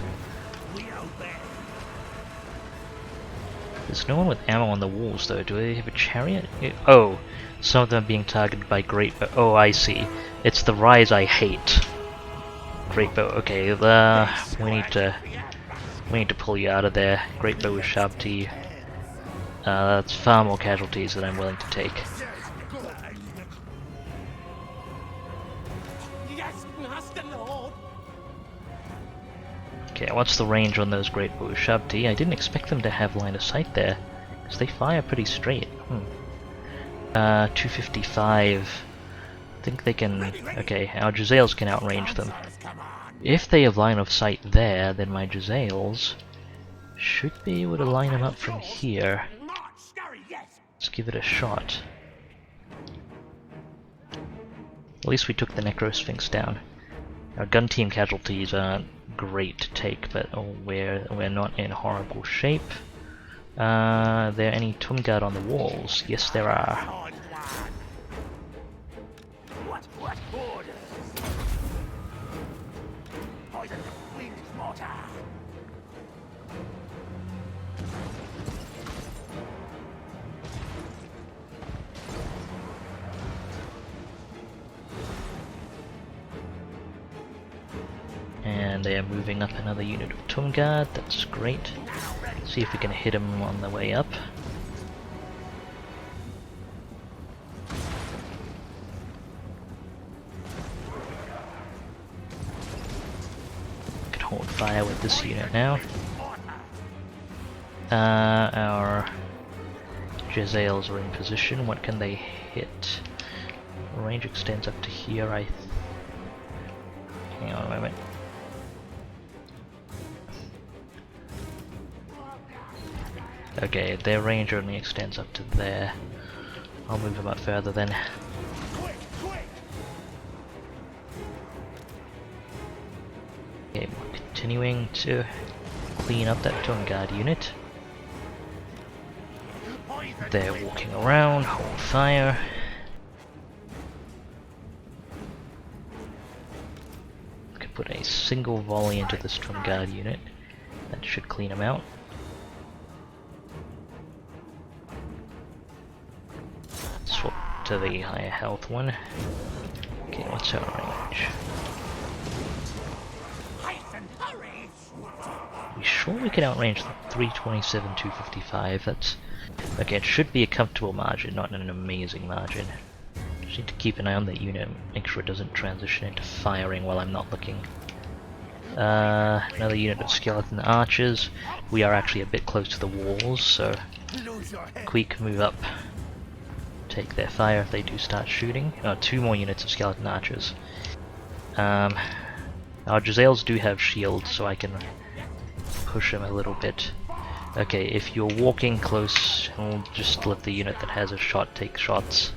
There's no one with ammo on the walls though. Do they have a chariot? Oh, some of them are being targeted by great bow. Oh, I see. It's the rise I hate. Great bow. Okay, we need to pull you out of there. Great bow with sharp T. That's far more casualties than I'm willing to take. Okay, what's the range on those great bows? Sharp T? I didn't expect them to have line of sight there, because they fire pretty straight. 255. I think they can... Okay, our Giselles can outrange them. If they have line of sight there, then my Giselles should be able to line them up from here. Let's give it a shot. At least we took the Necrosphinx down. Our gun team casualties aren't great to take, but we're not in horrible shape. Are there any Tumgard on the walls? Yes, there are. And they are moving up another unit of Tumgard. That's great. See if we can hit them on the way up. Can hold fire with this unit now. Our Giselles are in position. What can they hit? Range extends up to here. Hang on a moment. Okay, their range only extends up to there. I'll move them up further then. Okay, we're continuing to clean up that Tumgard unit. They're walking around, hold fire. We can put a single volley into this Tumgard unit. That should clean them out. Swap to the higher health one. Okay, what's our range? We sure we can outrange the 327, 255. That's okay. It should be a comfortable margin, not an amazing margin. Just need to keep an eye on that unit, make sure it doesn't transition into firing while I'm not looking. Another unit of skeleton archers. We are actually a bit close to the walls, so Queek, move up. Take their fire if they do start shooting. Two more units of skeleton archers. Our Giselles do have shields, so I can push them a little bit. Okay, if you're walking close, we'll just let the unit that has a shot take shots.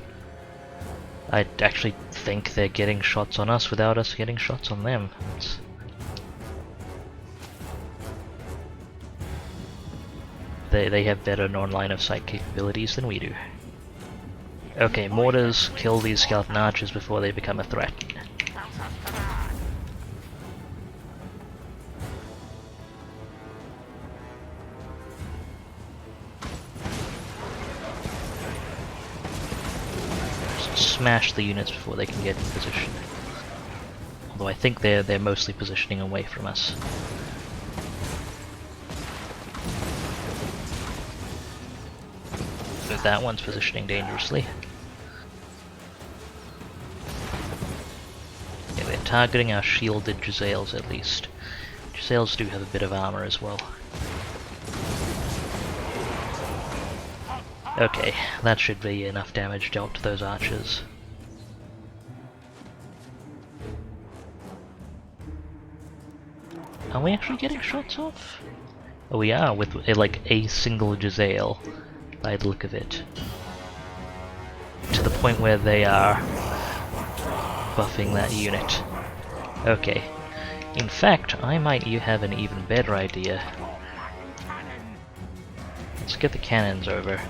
I actually think they're getting shots on us without us getting shots on them. They have better non-line of sight capabilities than we do. Okay, mortars, kill these skeleton archers before they become a threat. Just smash the units before they can get in position. Although I think they're mostly positioning away from us. That one's positioning dangerously. Yeah, they're targeting our shielded Giselles at least. Giselles do have a bit of armor as well. Okay, that should be enough damage dealt to those archers. Are we actually getting shots off? Oh, we are, with like a single Giselle. By the look of it. To the point where they are buffing that unit. Okay. In fact, I might have an even better idea. Let's get the cannons over.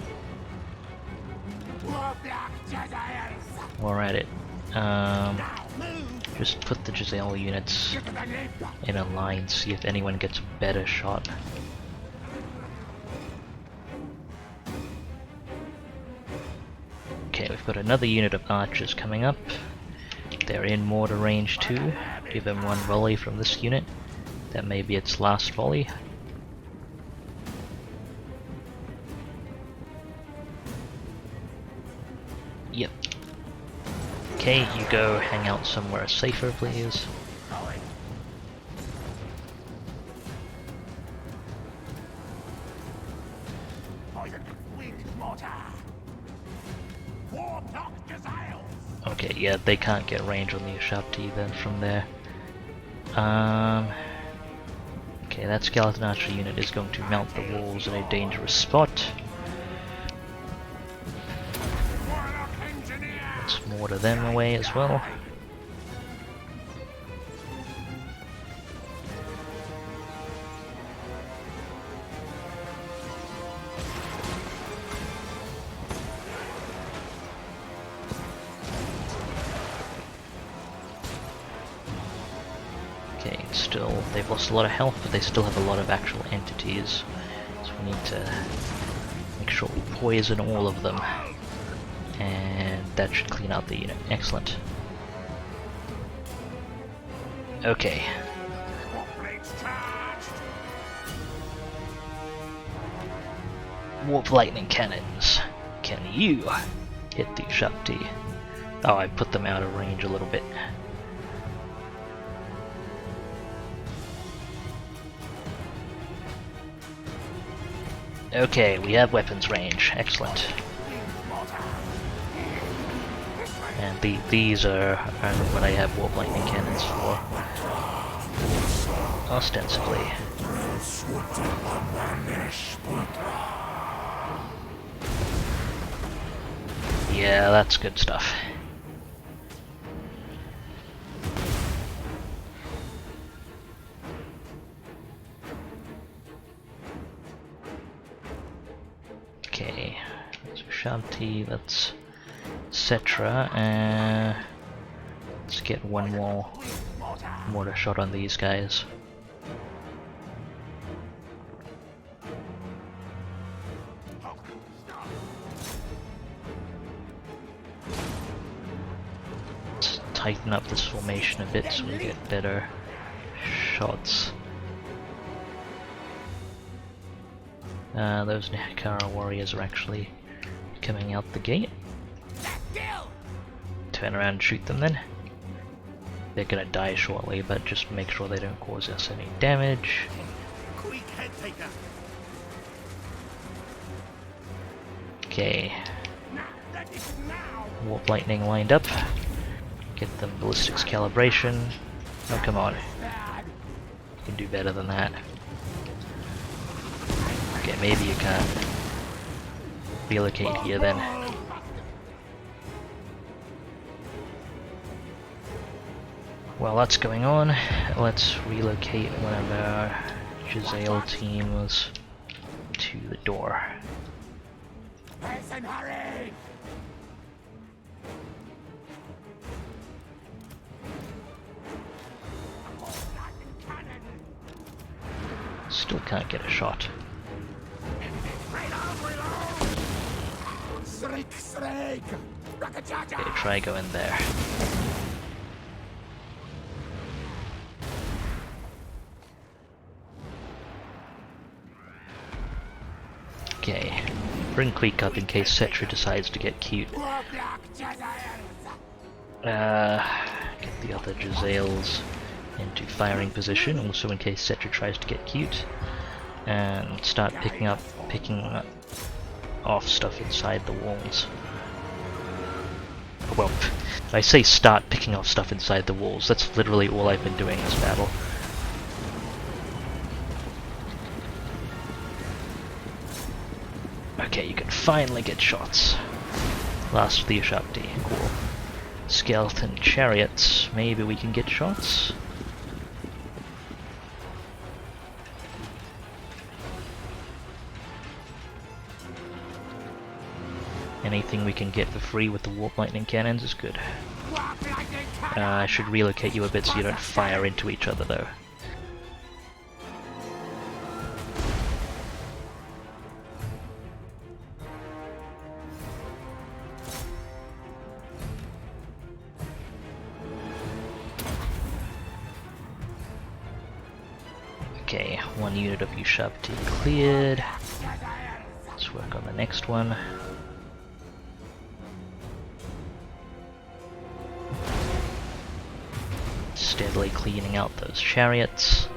We're at it. Just put the Giselle units in a line, see if anyone gets a better shot. Okay, we've got another unit of archers coming up. They're in mortar range too. Give them one volley from this unit. That may be its last volley. Yep. Okay, you go hang out somewhere safer, please. Okay, yeah, they can't get range on the Ushabti then from there. Okay, that skeleton archer unit is going to mount the walls in a dangerous spot. Let's mortar them away as well. Okay, still, they've lost a lot of health, but they still have a lot of actual entities. So we need to make sure we poison all of them. And that should clean out the unit. Excellent. Okay. Warp lightning cannons. Can you hit the Ushabti? Oh, I put them out of range a little bit. Okay, we have weapons range. Excellent. And these are what I have warp lightning cannons for. Ostensibly. Yeah, that's good stuff. Okay, so Shanti, that's etc. Let's get one more mortar shot on these guys. Let's tighten up this formation a bit so we get better shots. Those Nehakara warriors are actually coming out the gate. Turn around and shoot them then. They're gonna die shortly, but just make sure they don't cause us any damage. Okay. Warp lightning lined up. Get them ballistics calibration. Oh, come on. You can do better than that. Okay, maybe you can't relocate here then. While that's going on, let's relocate one of our Giselle teams to the door. Still can't get a shot. Okay, try going there. Okay, bring Queek up in case Cetra decides to get cute. Get the other Giselles into firing position, also in case Cetra tries to get cute. And start picking off stuff inside the walls. Well, I say start picking off stuff inside the walls, that's literally all I've been doing this battle. Okay, you can finally get shots. Last of the Ushabti, cool. Skeleton chariots, maybe we can get shots? Anything we can get for free with the warp lightning cannons is good. I should relocate you a bit so you don't fire into each other though. Okay, one unit of Ushabti cleared. Let's work on the next one. Steadily cleaning out those chariots.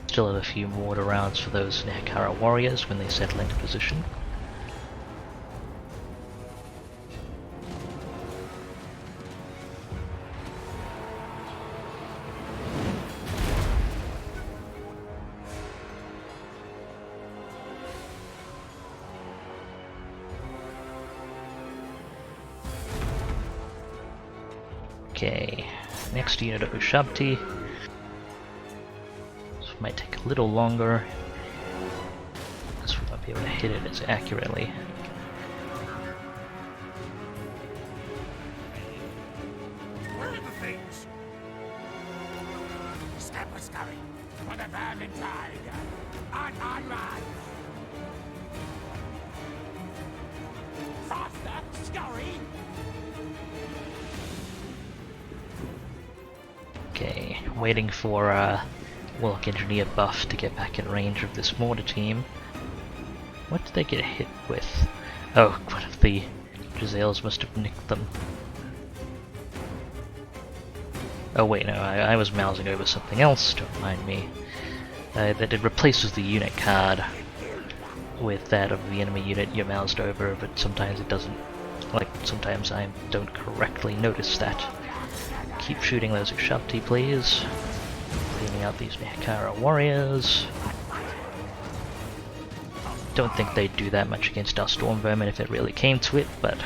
Still have a few mortar rounds for those Nekara warriors when they settle into position. Okay, next unit of Ushabti. This might take a little longer, because we won't be able to hit it as accurately.
Where are the things? Step was going for the vermin tide. On, run! Faster, scurry!
Okay, waiting for Warlock Engineer buff to get back in range of this mortar team. What did they get hit with? Oh, one of the Giselles must have nicked them. Oh wait, no, I was mousing over something else, don't mind me. That it replaces the unit card with that of the enemy unit you moused over, but sometimes it doesn't. Like, sometimes I don't correctly notice that. Keep shooting those Ushabti, please. Cleaning out these Nekara warriors. Don't think they'd do that much against our Storm Vermin if it really came to it, but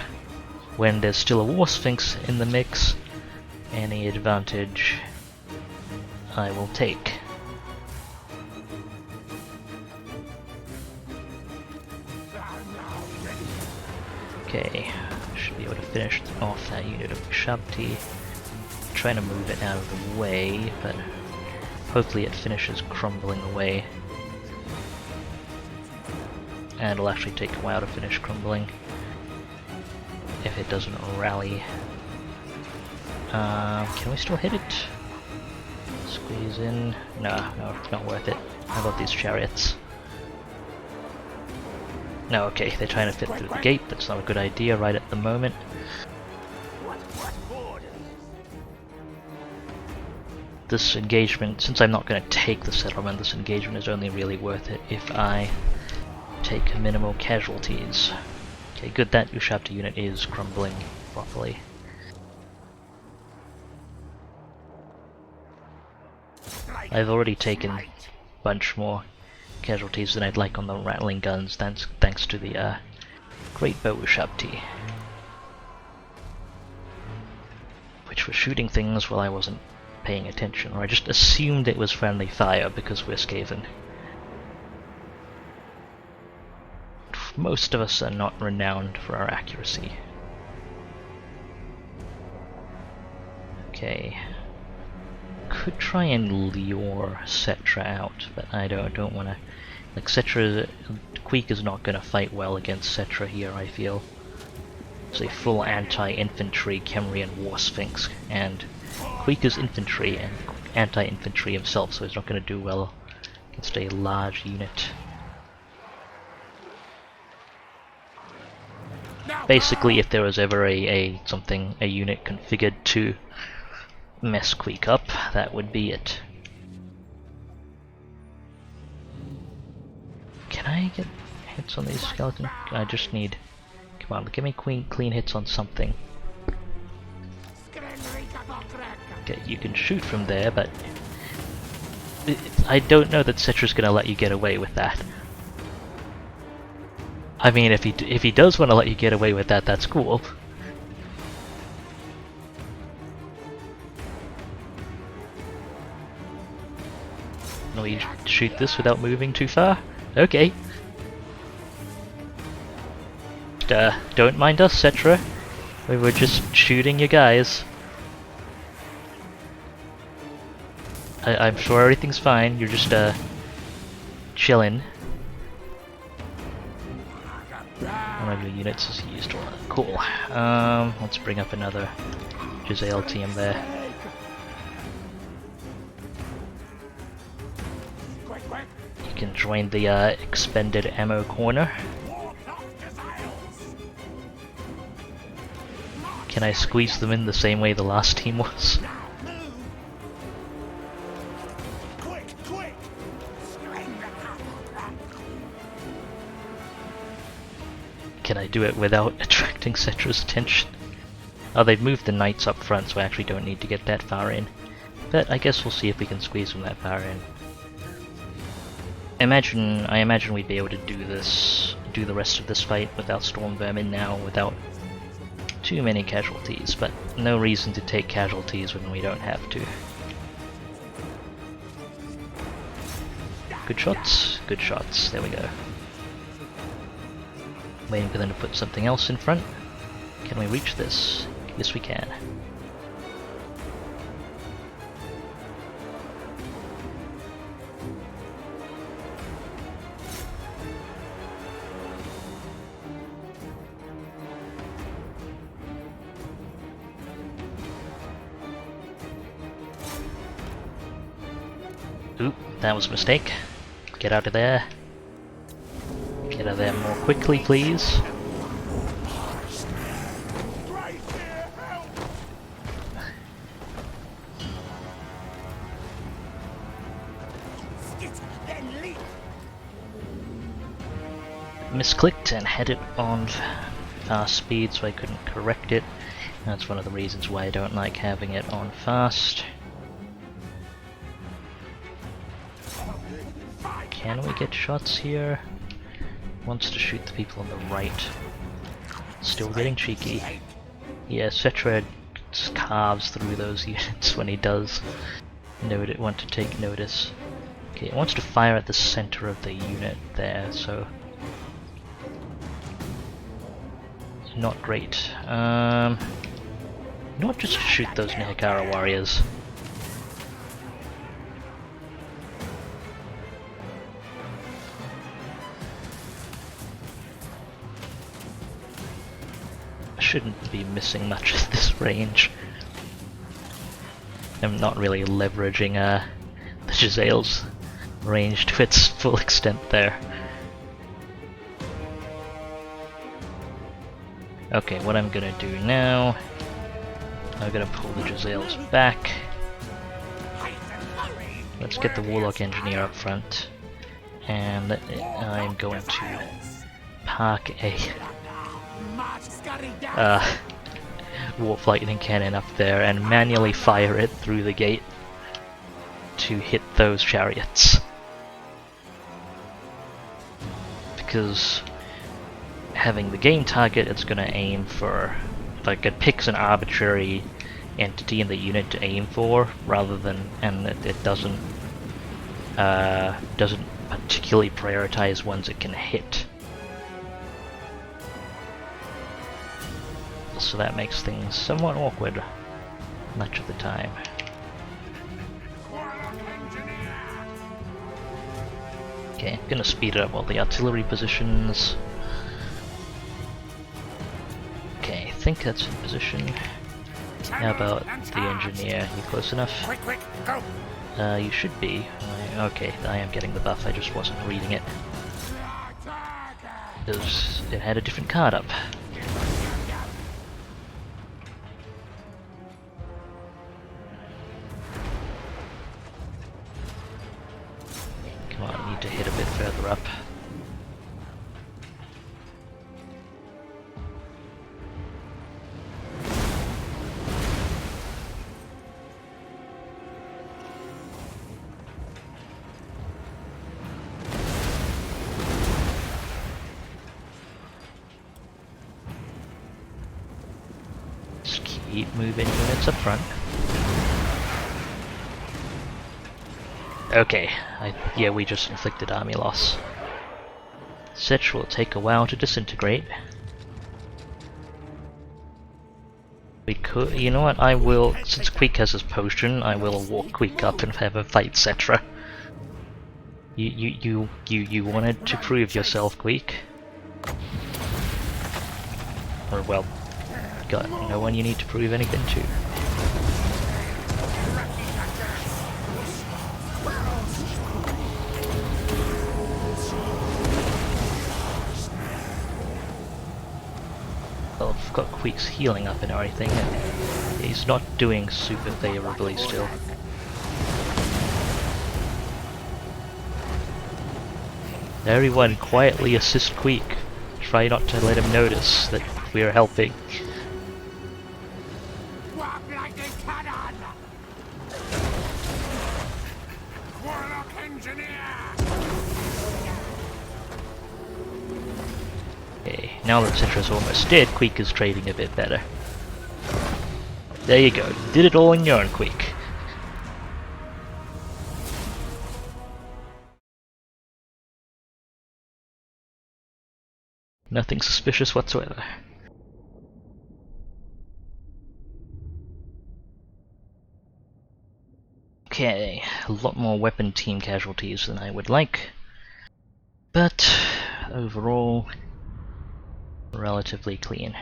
when there's still a War Sphinx in the mix, any advantage I will take. Okay, should be able to finish off that unit of Ushabti. Trying to move it out of the way, but hopefully it finishes crumbling away. And it'll actually take a while to finish crumbling if it doesn't rally. Can we still hit it? Squeeze in. No, not worth it. How about these chariots? No, okay, they're trying to fit through the gate. That's not a good idea right at the moment. This engagement, since I'm not going to take the settlement, this engagement is only really worth it if I take minimal casualties. Okay, good, that Ushabti unit is crumbling properly. I've already taken a bunch more casualties than I'd like on the rattling guns, thanks to the Great Bow Ushabti, which were shooting things while I wasn't paying attention, or I just assumed it was friendly fire because we're Skaven. Most of us are not renowned for our accuracy. Okay. Could try and lure Cetra out, but I don't want to. Like, Queek is not going to fight well against Cetra here, I feel. It's a full anti-infantry Kemrian War Sphinx, and Queek is infantry and anti-infantry himself, so he's not going to do well against a large unit. Basically, if there was ever a unit configured to mess Queek up, that would be it. Can I get hits on these skeletons? I just need... Come on, give me clean hits on something. Okay, you can shoot from there, but... I don't know that Cetra's gonna let you get away with that. I mean, if he does want to let you get away with that, that's cool. No, you shoot this without moving too far? Okay. Don't mind us, Cetra. We were just shooting your guys. I'm sure everything's fine. You're just chilling. One of your units is used. Cool. Let's bring up another Giselle team there. You can join the expended ammo corner. Can I squeeze them in the same way the last team was? Can I do it without attracting Cetra's attention? Oh, they've moved the knights up front, so I actually don't need to get that far in. But I guess we'll see if we can squeeze them that far in. I imagine we'd be able to do the rest of this fight without Storm Vermin now, without too many casualties, but no reason to take casualties when we don't have to. Good shots, there we go. Waiting for them to put something else in front. Can we reach this? Yes we can. Oop, that was a mistake. Get out of there. Get out of there more quickly, please. Misclicked and had it on fast speed, so I couldn't correct it. That's one of the reasons why I don't like having it on fast. Can we get shots here? Wants to shoot the people on the right. Still getting cheeky. Yeah, Cetra carves through those units when he does want to take notice. Okay, it wants to fire at the center of the unit there, so not great. Not just shoot those Nihikara warriors. Shouldn't be missing much at this range. I'm not really leveraging the Giselle's range to its full extent there. Okay, what I'm gonna do now, I'm gonna pull the Giselle's back. Let's get the Warlock Engineer up front, and I'm going to park a Warp Lightning Cannon up there and manually fire it through the gate to hit those chariots. Because having the game target, it's going to aim for, like, it picks an arbitrary entity in the unit to aim for, rather than, and it doesn't particularly prioritize ones it can hit. So that makes things somewhat awkward much of the time. Okay, I'm gonna speed it up while the artillery positions. Okay, I think that's in position. How about the engineer? You close enough?
Quick, go!
You should be. Okay, I am getting the buff, I just wasn't reading it. It had a different card up. Come on, I need to hit a bit further up. Just keep moving units up front. Okay, yeah, we just inflicted army loss. Sitch will take a while to disintegrate. We could, you know what, I will, since Queek has his potion, I will walk Queek up and have him fight Cetra. You wanted to prove yourself, Queek. Or, well, got no one you need to prove anything to. Well, I've got Queek's healing up and everything, and he's not doing super favorably still. Everyone quietly assist Queek. Try not to let him notice that we are helping.
Walk like a cannon! Warlock engineer!
Okay, now that Cetra's almost dead, Queek is trading a bit better. There you go, did it all on your own, Queek. Nothing suspicious whatsoever. Okay, a lot more weapon team casualties than I would like, but overall, relatively clean.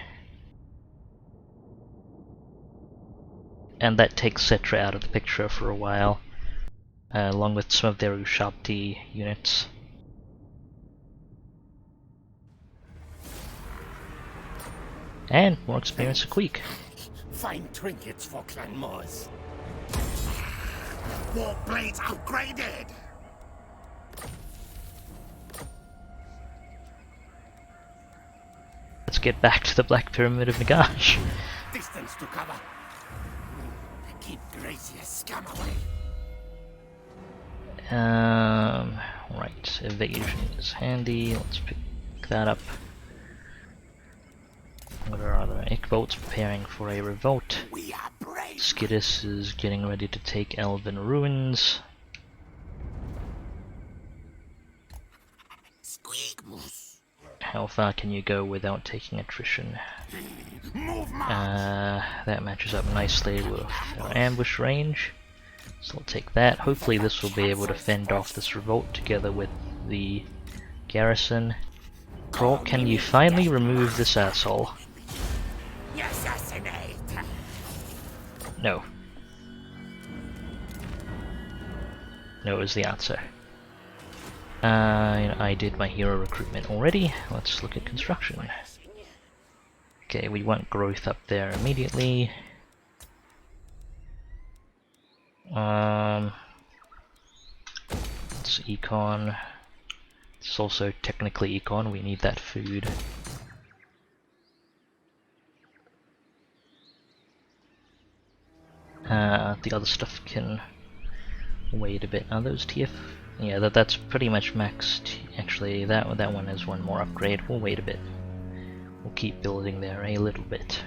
And that takes Cetra out of the picture for a while, along with some of their Ushabti units. And more experience for Queek.
Find trinkets for Clan Moors. War blades upgraded!
Let's get back to the Black Pyramid of Nagash.
Distance to cover. Keep Gracious scum away.
Right, evasion is handy. Let's pick that up. What are other Ickbolt's preparing for a revolt?
We are brave.
Skidus is getting ready to take Elven Ruins.
Squeak moose.
How far can you go without taking attrition? That matches up nicely with our ambush range. So I'll take that. Hopefully this will be able to fend off this revolt together with the garrison. Krork, can you finally remove this asshole?
Assassinate.
No. No is the answer. I did my hero recruitment already. Let's look at construction. Okay, we want growth up there immediately. It's econ. It's also technically econ. We need that food. The other stuff can wait a bit. Are those TF? Yeah, that's pretty much maxed. Actually, that one has one more upgrade. We'll wait a bit. We'll keep building there a little bit.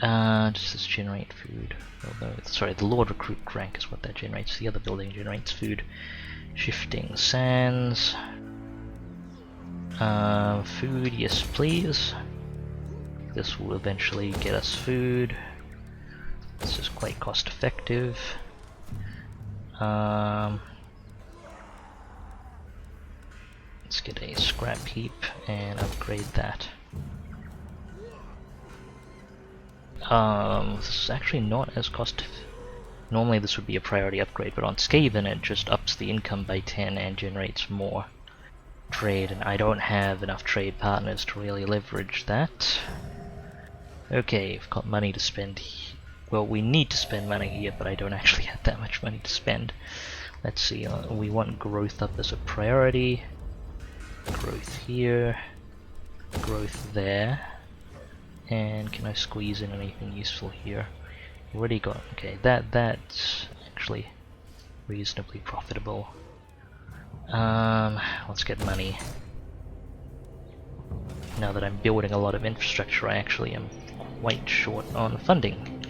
Does this generate food? Although, sorry, the Lord Recruit rank is what that generates. The other building generates food. Shifting Sands. Food, yes please. This will eventually get us food. This is quite cost effective. Let's get a scrap heap and upgrade that. This is actually not as normally this would be a priority upgrade, but on Skaven it just ups the income by 10 and generates more trade, and I don't have enough trade partners to really leverage that. Okay, we've got money to spend. Well, we need to spend money here, but I don't actually have that much money to spend. Let's see, we want growth up as a priority. Growth here, growth there, and can I squeeze in anything useful here? Already got, okay, that's actually reasonably profitable. Let's get money. Now that I'm building a lot of infrastructure, I actually am quite short on funding.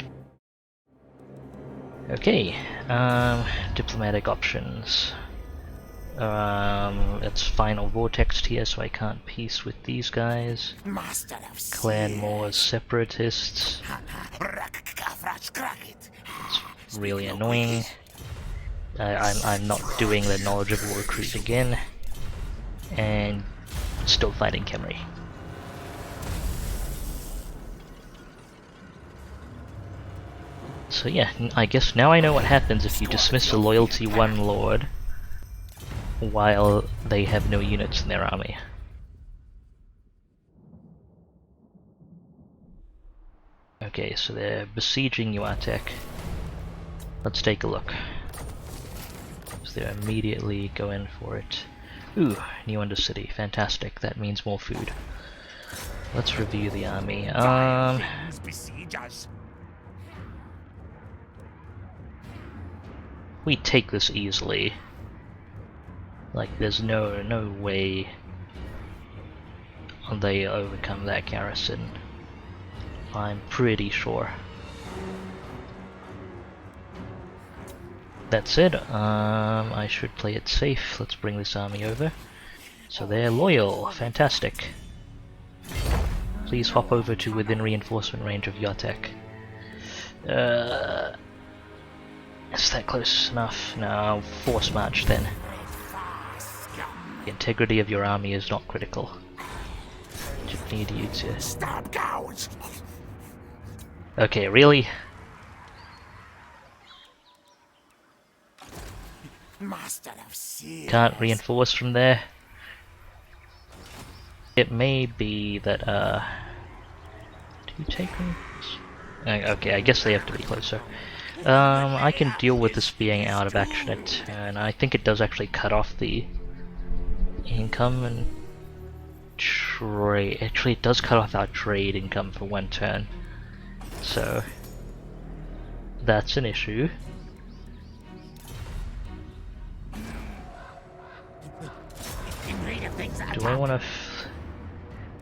Okay, diplomatic options. It's final Vortex tier, so I can't peace with these guys.
Master of
Clan Moore's
Seals.
separatists. It's really annoying. I'm not doing the knowledgeable recruit again, and still fighting Khemri. So yeah, I guess now I know what happens if you dismiss a loyalty 1 lord while they have no units in their army. Okay, so they're besieging Yuatek. Let's take a look. So they immediately go in for it. Ooh, new Undercity, fantastic. That means more food. Let's review the army. We take this easily. Like, there's no way they overcome that garrison. I'm pretty sure. That said, I should play it safe. Let's bring this army over. So they're loyal, fantastic. Please hop over to within reinforcement range of Yatek. Is that close enough? No, force march then. The integrity of your army is not critical. Just need you to...
Stop, cowards!
Okay, really?
Master of Seals.
Can't reinforce from there? It may be that, do you take them? Okay, I guess they have to be closer. I can deal with this being out of action at turn. I think it does actually cut off the income and trade. Actually, it does cut off our trade income for 1 turn. So, that's an issue. Do I want to...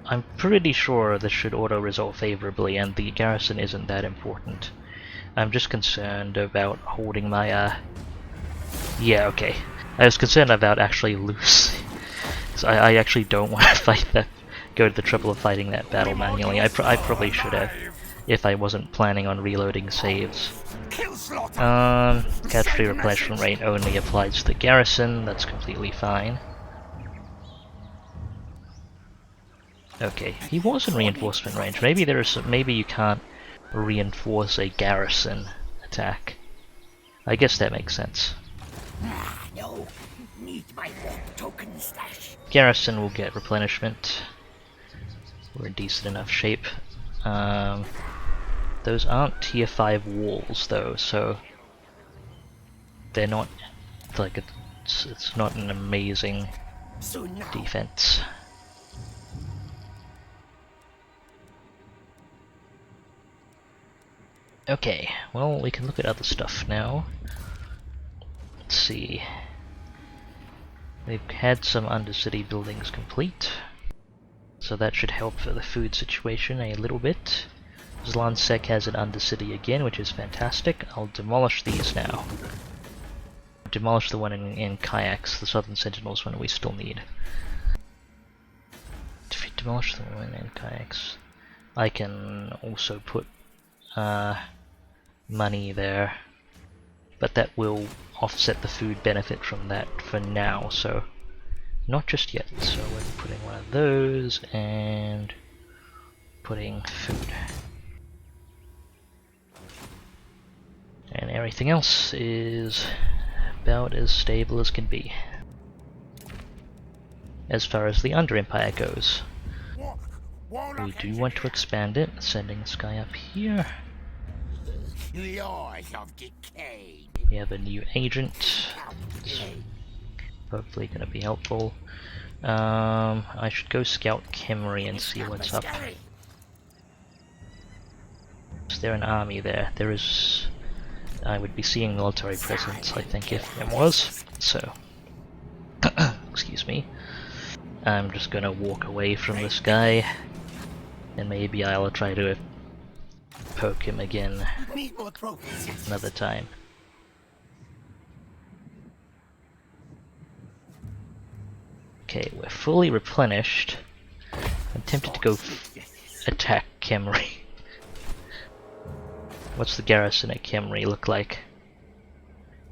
I'm pretty sure this should auto-resolve favorably, and the garrison isn't that important. I'm just concerned about holding my, Yeah, okay. I was concerned about actually losing. So I actually don't want to fight that... go to the trouble of fighting that battle manually. I probably should have, if I wasn't planning on reloading saves. Catch-free replenishment rate only applies to the garrison, that's completely fine. Okay, he was in reinforcement range. Maybe there is some, maybe you can't reinforce a garrison attack. I guess that makes sense.
No, need my token stash.
Garrison will get replenishment. We're in decent enough shape. Those aren't tier 5 walls though, so they're not like it's not an amazing defense. Okay, well, we can look at other stuff now. Let's see. They've had some Undercity buildings complete, so that should help for the food situation a little bit. Zlansek has an Undercity again, which is fantastic. I'll demolish these now. Demolish the one in Kayaks, the Southern Sentinels one we still need. Demolish the one in Kayaks. I can also put money there, but that will offset the food benefit from that for now, so not just yet. So we're putting one of those and putting food. And everything else is about as stable as can be. As far as the Under Empire goes, we do want to expand it, sending this guy up here.
Laws of decay.
We have a new agent. It's hopefully going to be helpful. I should go scout Khemri and see what's up. Is there an army there? There is. I would be seeing military presence, I think, if there was. So, excuse me. I'm just going to walk away from this guy, and maybe I'll try to poke him again another time. Okay, we're fully replenished. I'm tempted to go attack Khemri. What's the garrison at Khemri look like?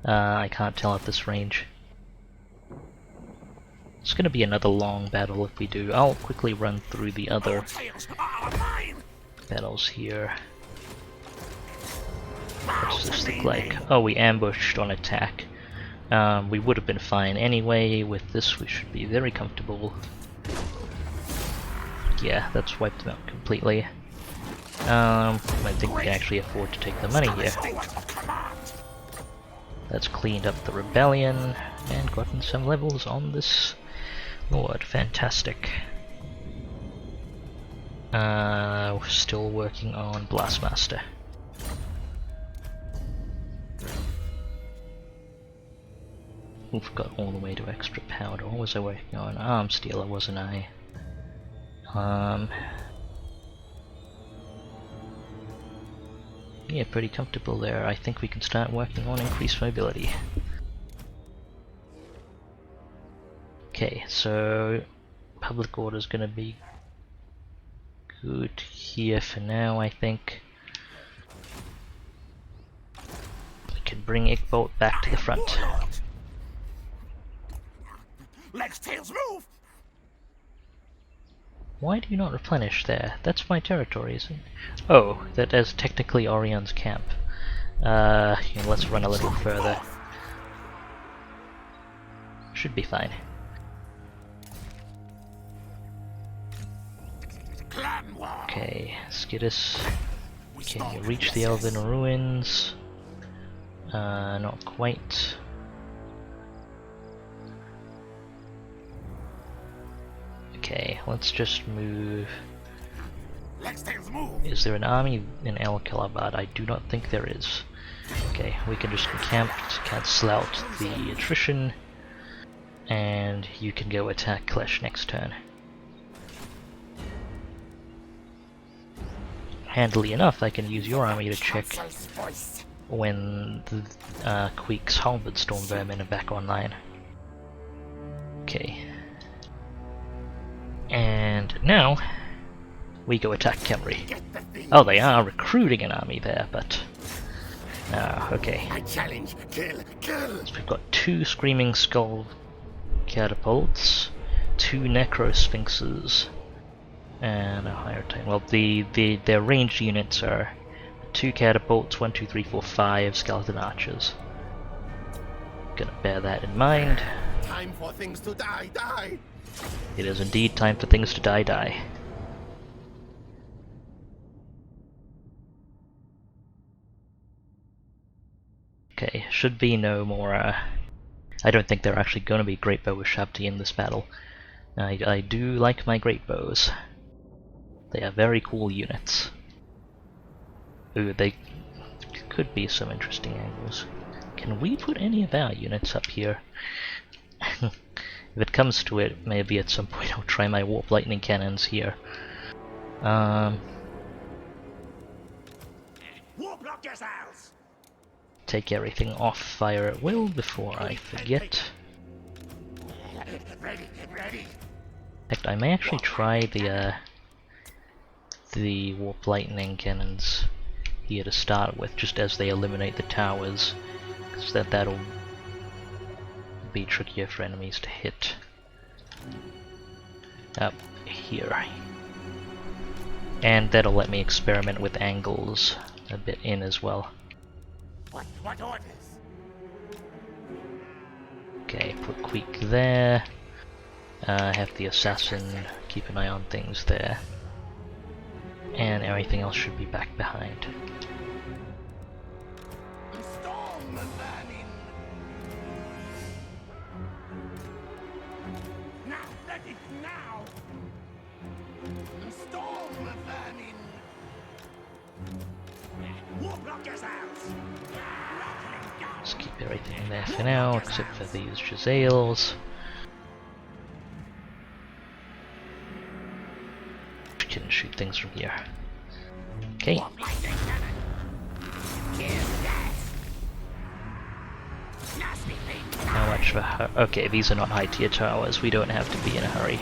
I can't tell at this range. It's gonna be another long battle if we do. I'll quickly run through the other battles here. What does this look like? Oh, we ambushed on attack. We would have been fine anyway. With this we should be very comfortable. Yeah, that's wiped them out completely. I think we can actually afford to take the money here. That's cleaned up the rebellion and gotten some levels on this lord. Fantastic. We're still working on Blastmaster. We've got all the way to extra powder. What was I working on? Arm Stealer, wasn't I? Yeah, pretty comfortable there. I think we can start working on increased mobility. Okay, so public order is gonna be good here for now, I think. We can bring Ickbolt back to the front.
Legs, tails, move!
Why do you not replenish there? That's my territory, isn't it? Oh, that is technically Orion's camp. Yeah, let's run a little further. Should be fine. Okay, Skidus. Can you reach the Elven Ruins? Not quite. Okay, let's just move. Is there an army in El Kalabad? I do not think there is. Okay, we can just encamp to cancel out the attrition, and you can go attack Klesh next turn. Handily enough, I can use your army to check when the Queek's Halberd Storm Vermin are back online. Okay. And now, we go attack Khemri. Oh, they are recruiting an army there, but... okay.
I challenge, kill.
So we've got 2 Screaming Skull catapults, 2 Necro Sphinxes, and a higher time. Well, their ranged units are 2 catapults, 1, 2, 3, 4, 5 skeleton archers. Gonna bear that in mind.
Time for things to die.
It is indeed time for things to die. Okay, should be no more, I don't think there are actually going to be great bow with Shabti in this battle. I do like my great bows. They are very cool units. Ooh, they could be some interesting angles. Can we put any of our units up here? If it comes to it, maybe at some point I'll try my Warp Lightning Cannons here. Take everything off fire at will before I forget. In fact, I may actually try the Warp Lightning Cannons here to start with, just as they eliminate the towers, because that'll be trickier for enemies to hit. Up here. And that'll let me experiment with angles a bit in as well.
What orders?
Okay, put Queek there. Have the assassin keep an eye on things there. And everything else should be back behind. Just keep everything in there for now, except for these Jezzails. We can shoot things from here. Okay. How much of a okay, these are not high tier towers, we don't have to be in a hurry.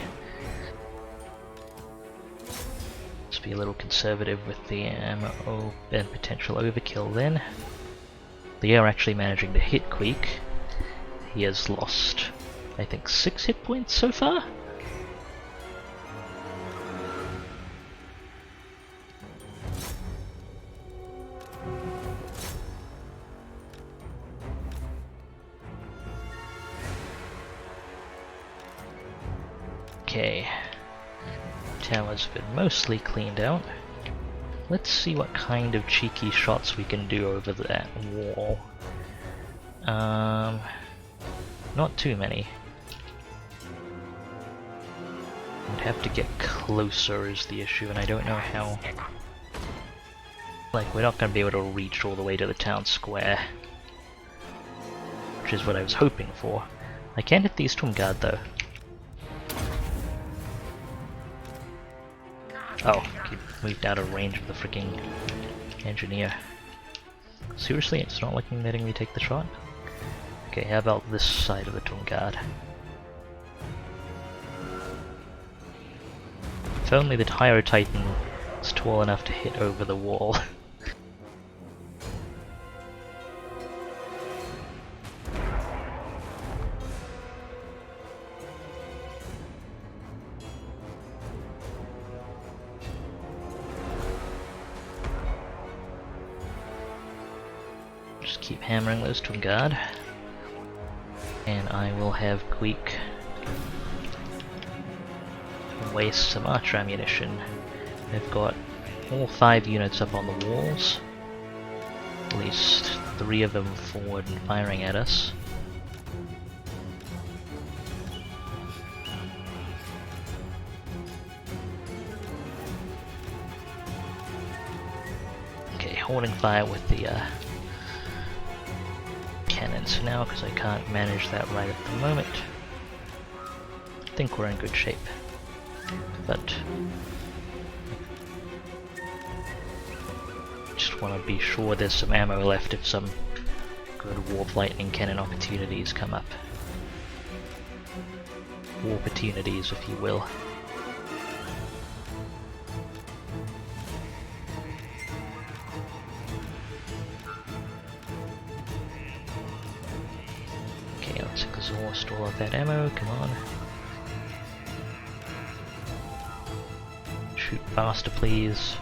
Let's be a little conservative with the ammo and potential overkill then. They are actually managing to hit Queek. He has lost, I think, 6 hit points so far? Okay, towers have been mostly cleaned out. Let's see what kind of cheeky shots we can do over that wall. Not too many. I'd have to get closer is the issue, and I don't know how. Like, we're not going to be able to reach all the way to the town square, which is what I was hoping for. I can't hit the Eastern Guard though. Oh, he moved out of range of the freaking engineer. Seriously, it's not letting me take the shot? Okay, how about this side of the Tomb Guard? If only the Tyro Titan is tall enough to hit over the wall. Just keep hammering those Tomb Guard. And I will have Queek waste some archer ammunition. They've got all 5 units up on the walls. At least 3 of them forward and firing at us. Okay, holding fire with the cannons now because I can't manage that right at the moment. I think we're in good shape, but just want to be sure there's some ammo left if some good warp lightning cannon opportunities come up. Warp opportunities, if you will. Let's exhaust all of that ammo, come on. Shoot faster, please.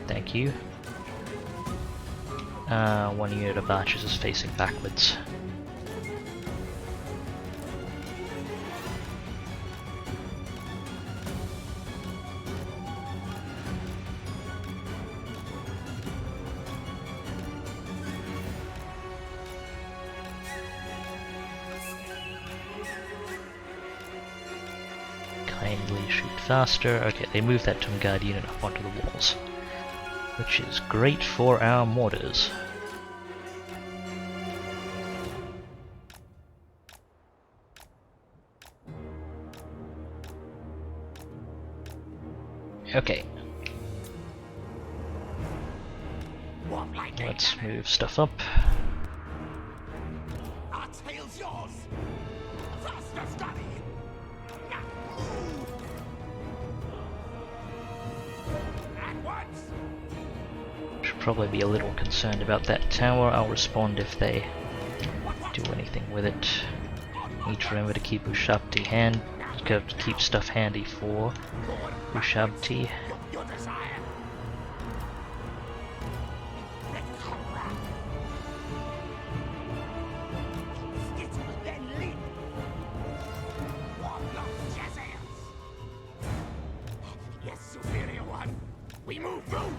Thank you. 1 unit of archers is facing backwards. Kindly shoot faster. Okay, they moved that Tomb Guard unit up onto the walls, which is great for our mortars. Okay, let's move stuff up.
Our tail's yours. Faster, study. At once.
Should probably be a little concerned about that tower. I'll respond if they do anything with it. Need to remember to keep Ushabti keep stuff handy for Ushabti.
Your desire. Then leap. Warlock Jazz. Yes, superior one. We move through.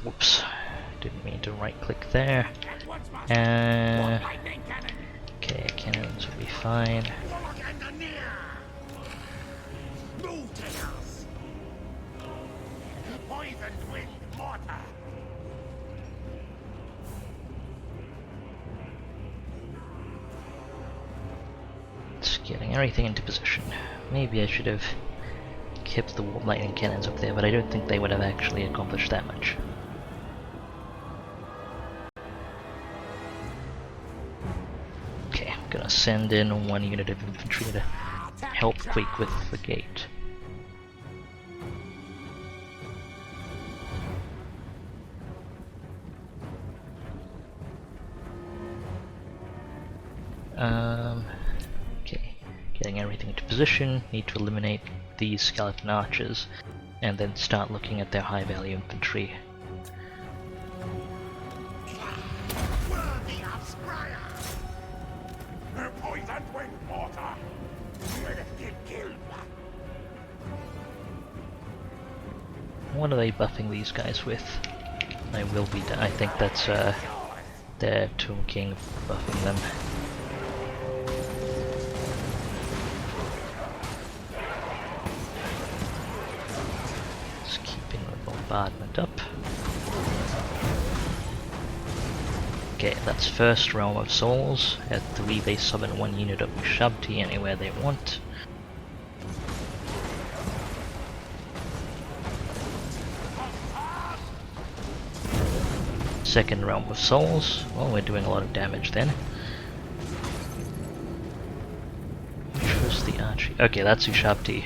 Whoops, didn't mean to right click there.
At once, master. Warp
Uh,
lightning cannon.
okay, cannons will be fine.
Warlock engineer. Move tails. Poisoned wind mortar.
It's getting everything into position. Maybe I should have kept the warp lightning cannons up there, but I don't think they would have actually accomplished that much. Gonna send in 1 unit of infantry to help Queek with the gate. Okay, getting everything into position. Need to eliminate these skeleton archers, and then start looking at their high value infantry. What are they buffing these guys with? I think that's their Tomb King buffing them. Just keeping the bombardment up. Okay, that's first Realm of Souls. At 3 they summon 1 unit of Ushabti anywhere they want. Second Realm of Souls. Well, we're doing a lot of damage then. Which was the archery? Okay, that's Ushabti.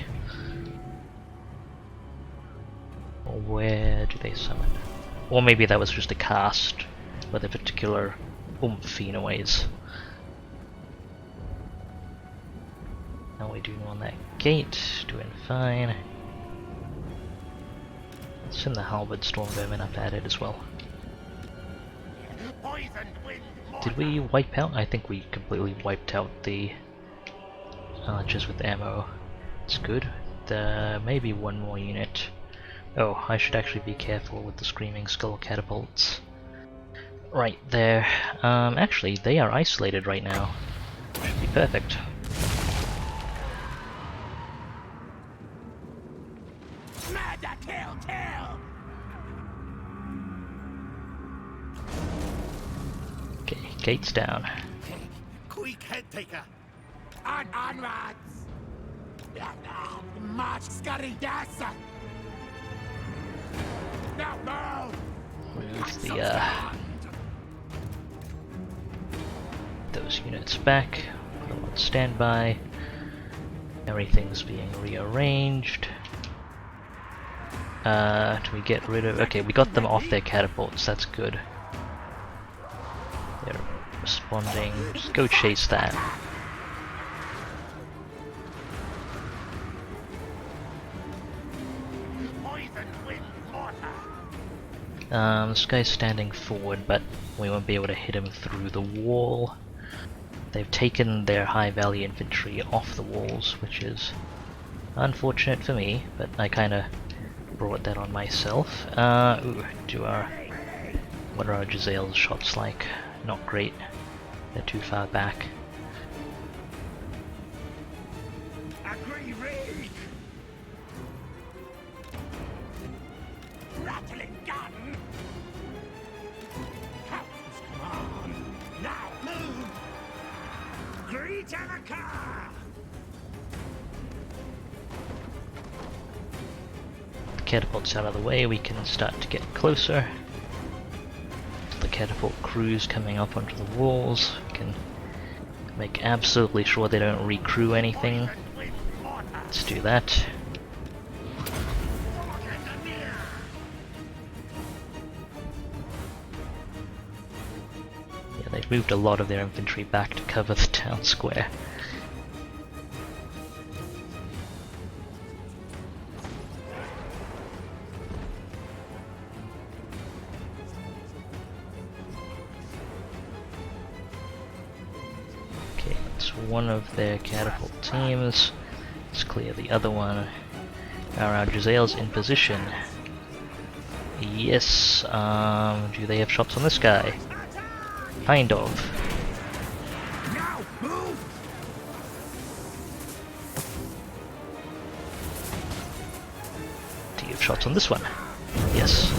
Where do they summon? Or maybe that was just a cast with a particular oomph in a ways. How are we doing on that gate? Doing fine. Let's send the Halberd Storm Vermin up at it as well. Did we wipe out? I think we completely wiped out the archers with ammo. It's good. Maybe 1 more unit. Oh, I should actually be careful with the Screaming Skull catapults. Right there. Actually, they are isolated right now. Should be perfect. Okay, gates down.
Queek head taker. Onwards. March scurry yes. Now move.
Move the those units back. Put them on standby. Everything's being rearranged. Do we get rid of? Okay, we got them off their catapults. That's good. They're responding. Just go chase that. This guy's standing forward, but we won't be able to hit him through the wall. They've taken their high value infantry off the walls, which is unfortunate for me, but I kinda brought that on myself. What are our Jezzail's shots like? Not great. They're too far back.
Rattling gun. Captain's command. Now move. Greet Anaka.
The catapult's out of the way, we can start to get closer. The catapult crews coming up onto the walls. We can make absolutely sure they don't recrew anything. Let's do that. Yeah, they've moved a lot of their infantry back to cover the town square. One of their catapult teams. Let's clear the other one. Are our Jezzail's in position? Yes. Do they have shots on this guy? Kind of. Do you have shots on this one? Yes.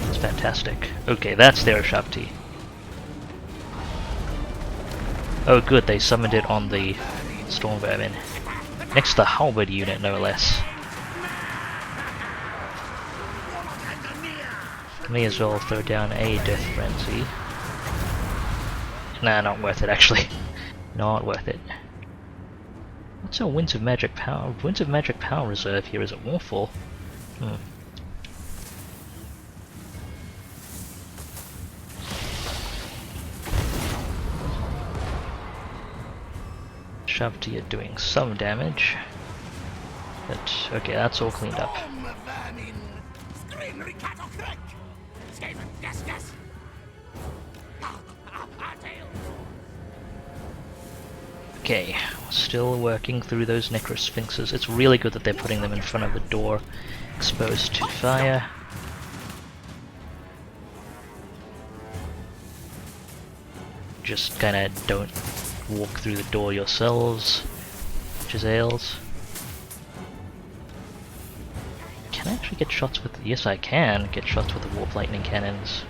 That's fantastic. Okay, that's their Ushabti. Oh good, they summoned it on the Storm Vermin. Next to the Halberd unit, no less. May as well throw down a Death Frenzy. Nah, not worth it actually. Not worth it. What's our Winds of Magic power? Winds of Magic power reserve here is awful. Shavti are doing some damage. But okay, that's all cleaned up. Okay, still working through those necrosphinxes. It's really good that they're putting them in front of the door, exposed to fire. Just kinda don't walk through the door yourselves, Giselles. Can I actually get shots with... Yes, I can get shots with the warp lightning cannons.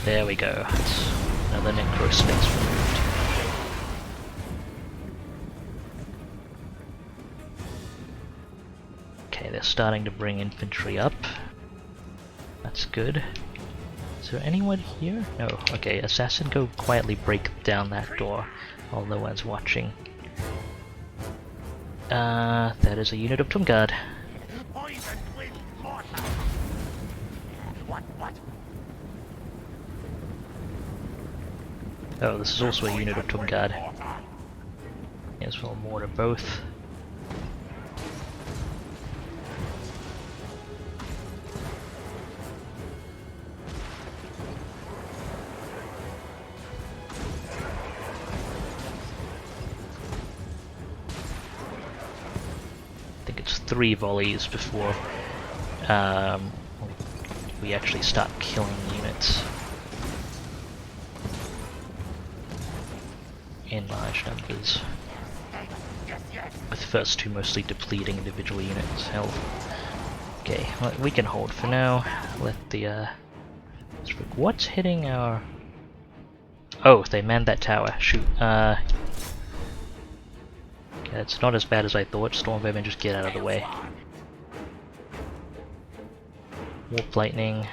There we go. That's another necrosphinx removed. Okay, they're starting to bring infantry up. That's good. Is there anyone here? No. Okay, assassin, go quietly break down that door while no one's watching. That is a unit of Tomb Guard. Oh, this is also a unit of Tomb Guard. As well, mortar both. I think it's 3 volleys before we actually start killing units in large numbers, with the first 2 mostly depleting individual units' health. Okay, well, we can hold for now. Let the what's hitting our... Oh, they manned that tower. Shoot. Okay, it's not as bad as I thought. Stormvermin, just get out of the way. Warp lightning.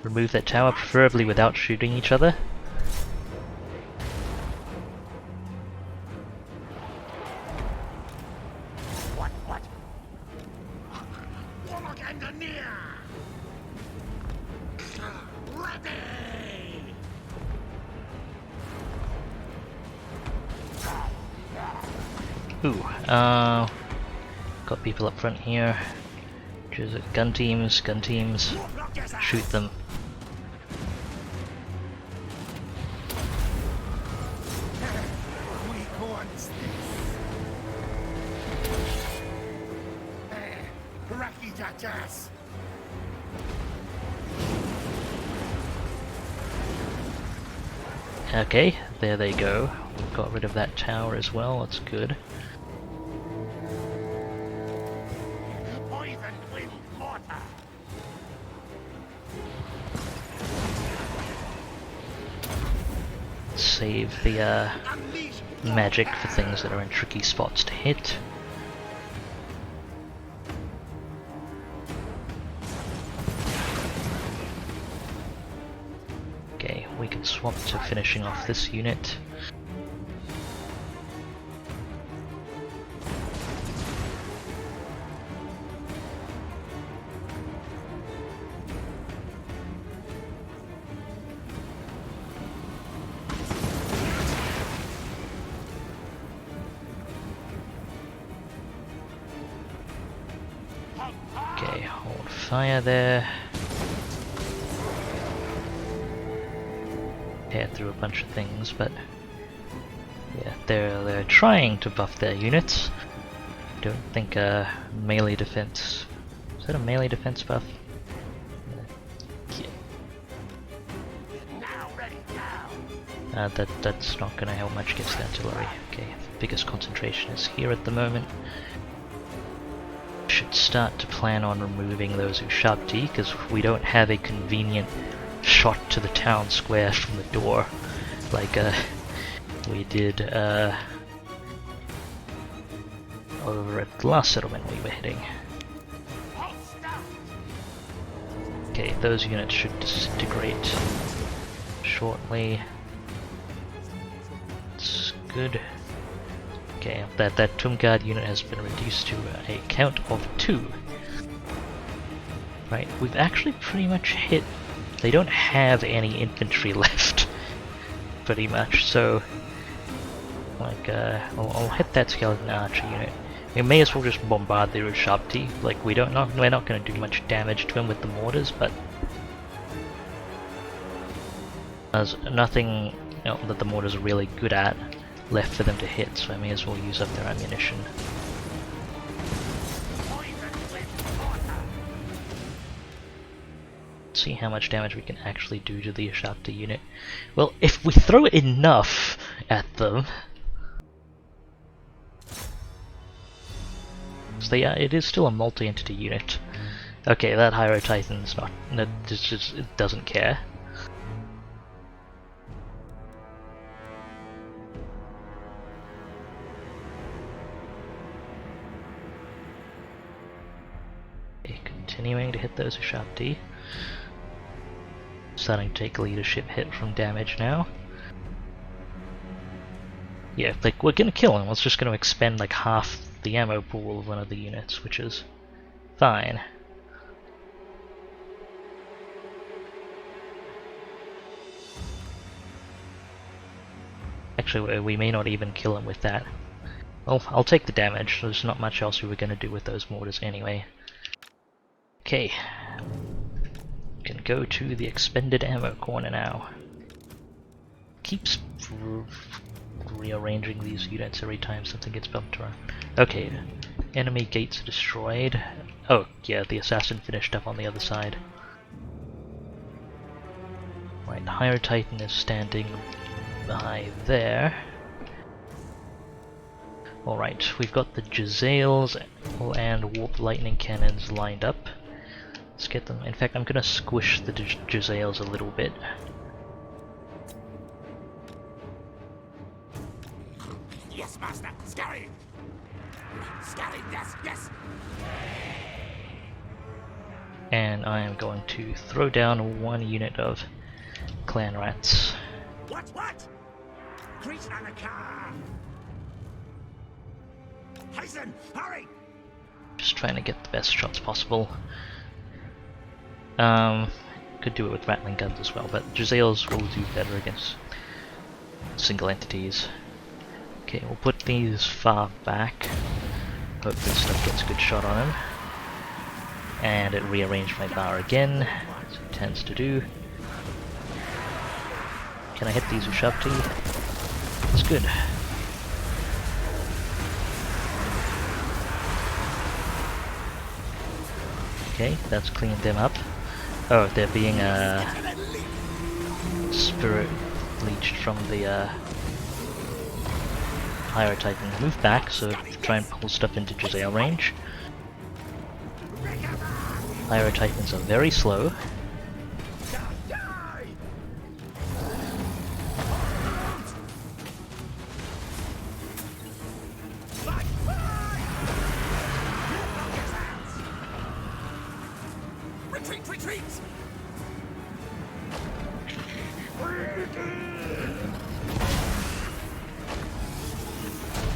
Remove that tower, preferably without shooting each other. Ooh, got people up front here. Which is it? Gun teams, shoot them. Okay, there they go. We've got rid of that tower as well, that's good. Save the magic for things that are in tricky spots to hit. Okay, we can swap to finishing off this unit. Okay, hold fire there. Tear through a bunch of things, but yeah, they're trying to buff their units. Don't think melee defense. Is that a melee defense buff? Yeah. That's not going to help much against the artillery. Okay, the biggest concentration is here at the moment. Should start to plan on removing those Ushabti, because we don't have a convenient shot to the town square from the door like we did over at the last settlement we were hitting. Okay, those units should disintegrate shortly. It's good. Okay, that Tomb Guard unit has been reduced to a count of 2. Right, we've actually pretty much hit... They don't have any infantry left, pretty much, so... Like, I'll hit that Skeleton Archer unit. We may as well just bombard the Ushabti. Like, we're not going to do much damage to him with the mortars, but... There's nothing that the mortars are really good at left for them to hit, so I may as well use up their ammunition. Let's see how much damage we can actually do to the Ushabti unit. Well, if we throw enough at them... So yeah, it is still a multi-entity unit. Okay, that Hydro Titan's not... It doesn't care. Continuing to hit those Ushabti. Starting to take a leadership hit from damage now. Yeah, like, we're gonna kill him, it's just gonna expend like half the ammo pool of one of the units, which is fine. Actually, we may not even kill him with that. Well, I'll take the damage, there's not much else we were gonna do with those mortars anyway. Okay, we can go to the expended ammo corner now. Keeps rearranging these units every time something gets bumped around. Okay, enemy gates are destroyed. Oh yeah, the assassin finished up on the other side. Right, Hydro Titan is standing behind there. Alright, we've got the Jezzails and Warp Lightning Cannons lined up. Let's get them. In fact, I'm gonna squish the Jezzails a little bit.
Yes, master. Scary. Scary. Yes, yes.
And I am going to throw down one unit of clan rats.
What? Creature on the car. Hasten, hurry.
Just trying to get the best shots possible. Could do it with rattling guns as well, but Jezzails will do better against single entities. Okay, we'll put these far back. Hope this stuff gets a good shot on him. And it rearranged my bar again, as it tends to do. Can I hit these Ushabti? That's good. Okay, that's cleaned them up. Oh, they're being spirit leached from the Hydro Titan. Move back, so try and pull stuff into Jezzail range. Hydro Titans are very slow.
Retreat!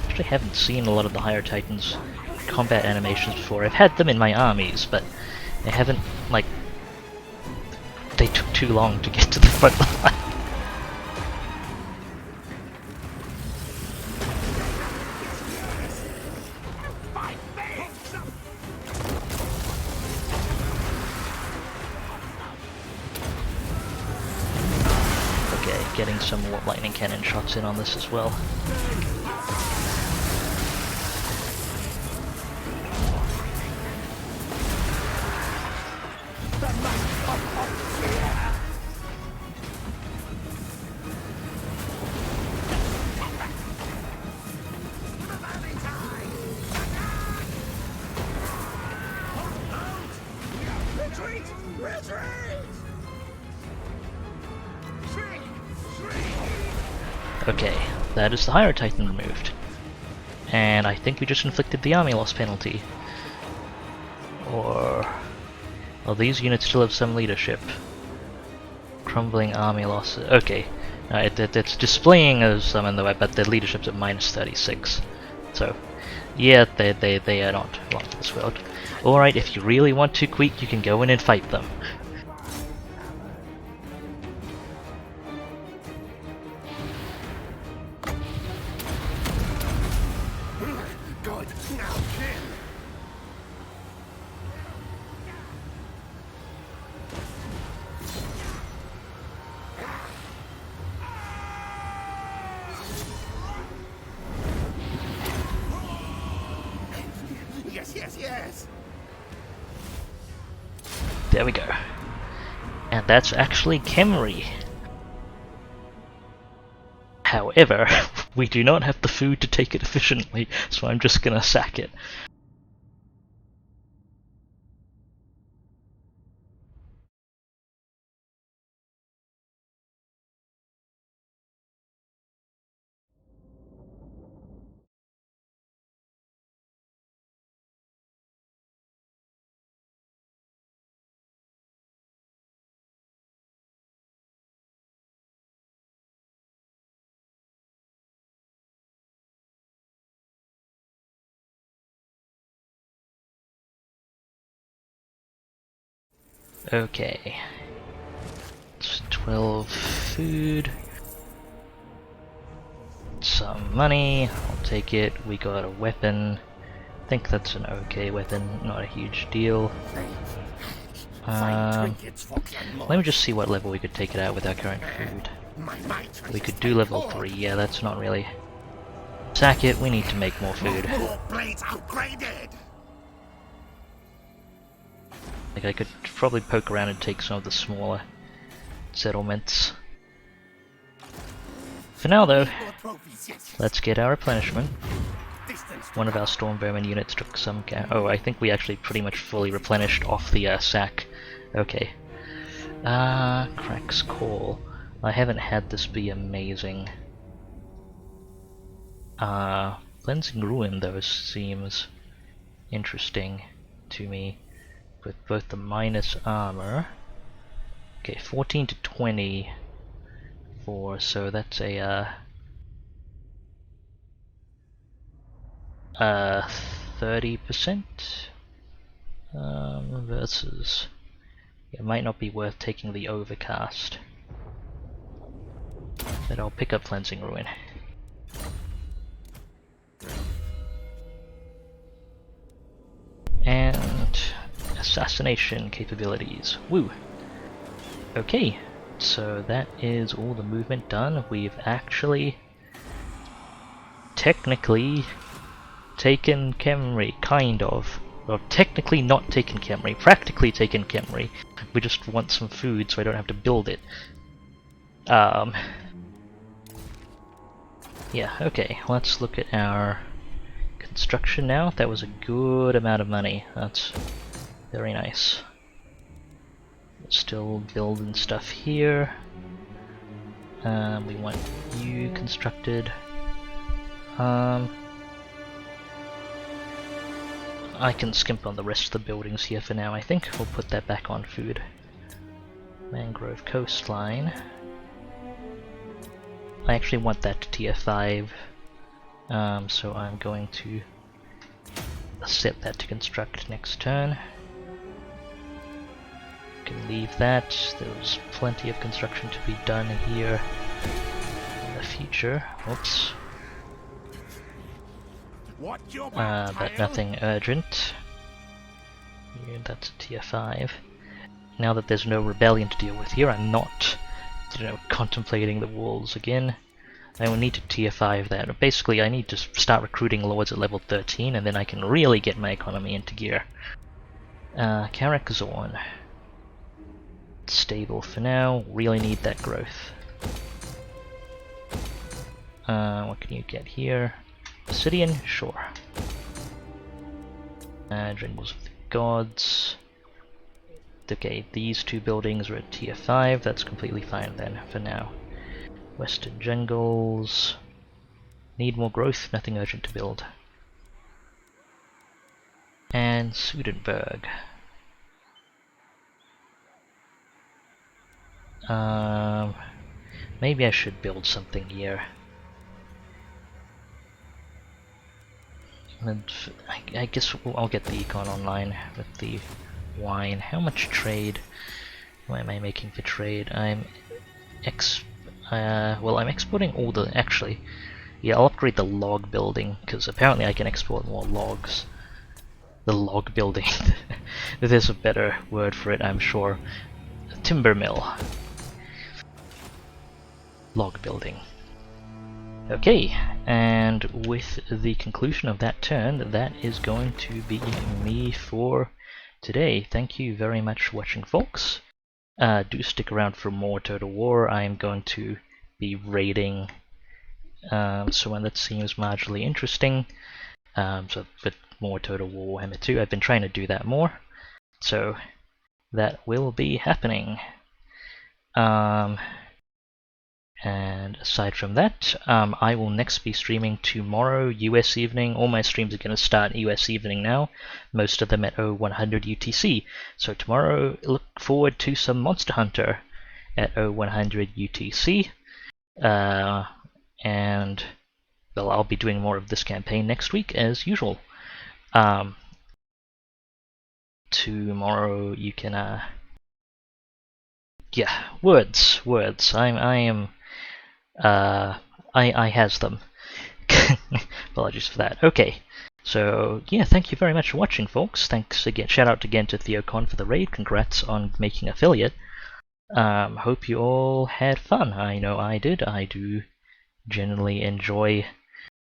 Actually haven't seen a lot of the Hydro Titans combat animations before. I've had them in my armies, but they haven't, like, they took too long to get to the front line. Okay, getting some more lightning cannon shots in on this as well. Okay, that is the Hydro Titan removed. And I think we just inflicted the army loss penalty. Or... Oh, these units still have some leadership. Crumbling army losses. Okay. It's displaying as some in the way, but their leadership's at -36. So, yeah, they are not long for this world. Alright, if you really want to, Queek, you can go in and fight them.
Good. Now kill. Yes.
There we go. And that's actually Khemri. However, we do not have the food to take it efficiently, so I'm just gonna sack it. Okay. It's 12 food. Some money, I'll take it. We got a weapon. I think that's an okay weapon, not a huge deal. Let me just see what level we could take it out with our current food. We could do level 3, yeah, that's not really... Sack it, we need to make more food. Like, I could probably poke around and take some of the smaller settlements. For now though, let's get our replenishment. One of our storm vermin units took some oh, I think we actually pretty much fully replenished off the sack. Okay. Crack's Call. I haven't had this be amazing. Cleansing Ruin though seems interesting to me. With both the minus armor. Okay, 14 to 20 for, so that's a 30% versus, it might not be worth taking the Overcast, but I'll pick up Cleansing Ruin. And assassination capabilities. Woo! Okay, so that is all the movement done. We've actually technically taken Khemri, kind of. Well, technically not taken Khemri, practically taken Khemri. We just want some food so I don't have to build it. Yeah, okay, let's look at our construction now. That was a good amount of money. That's very nice. Still building stuff here. We want you constructed. I can skimp on the rest of the buildings here for now, I think. We'll put that back on food. Mangrove Coastline. I actually want that to tier 5. So I'm going to set that to construct next turn. Can leave that. There's plenty of construction to be done here in the future. Oops. But nothing urgent. Yeah, that's a tier 5. Now that there's no rebellion to deal with here, I'm not, contemplating the walls again. I will need to tier 5 that. Basically, I need to start recruiting lords at level 13, and then I can really get my economy into gear. Karakazorn. Stable for now, really need that growth. What can you get here? Obsidian? Sure. Jungles of the Gods. Okay, these two buildings are at tier 5, that's completely fine then, for now. Western Jungles. Need more growth, nothing urgent to build. And Sudenburg. Maybe I should build something here. And I guess I'll get the econ online with the wine. How much trade? What am I making for trade? Well, I'm exporting all the... Actually, yeah, I'll upgrade the log building, because apparently I can export more logs. The log building. There's a better word for it, I'm sure. Timber mill. Log building. Okay, and with the conclusion of that turn, that is going to be me for today. Thank you very much for watching, folks. Do stick around for more Total War. I am going to be raiding someone that seems marginally interesting. So with more Total War Warhammer 2, I've been trying to do that more. So that will be happening. And aside from that, I will next be streaming tomorrow, US evening. All my streams are going to start US evening now, most of them at 0100 UTC. So tomorrow, look forward to some Monster Hunter at 0100 UTC. And, well, I'll be doing more of this campaign next week, as usual. Tomorrow you can, yeah, words. I has them. Apologies for that. Okay, so yeah, thank you very much for watching, folks. Thanks again. Shout out again to TheoCon for the raid. Congrats on making affiliate. Hope you all had fun. I know I did. I do generally enjoy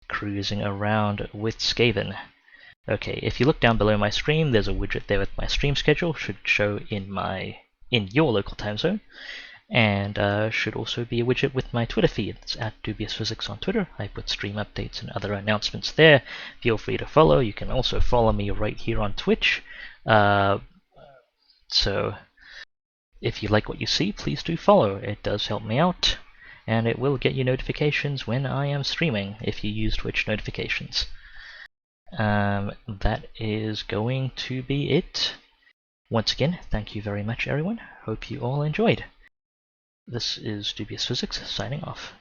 cruising around with Skaven. Okay, if you look down below my stream, there's a widget there with my stream schedule. Should show in your local time zone. And should also be a widget with my Twitter feed. It's at DubiousPhysics on Twitter. I put stream updates and other announcements there. Feel free to follow. You can also follow me right here on Twitch. So if you like what you see, please do follow. It does help me out, and it will get you notifications when I am streaming if you use Twitch notifications. That is going to be it. Once again, thank you very much, everyone. Hope you all enjoyed. This is DubiousPhysics signing off.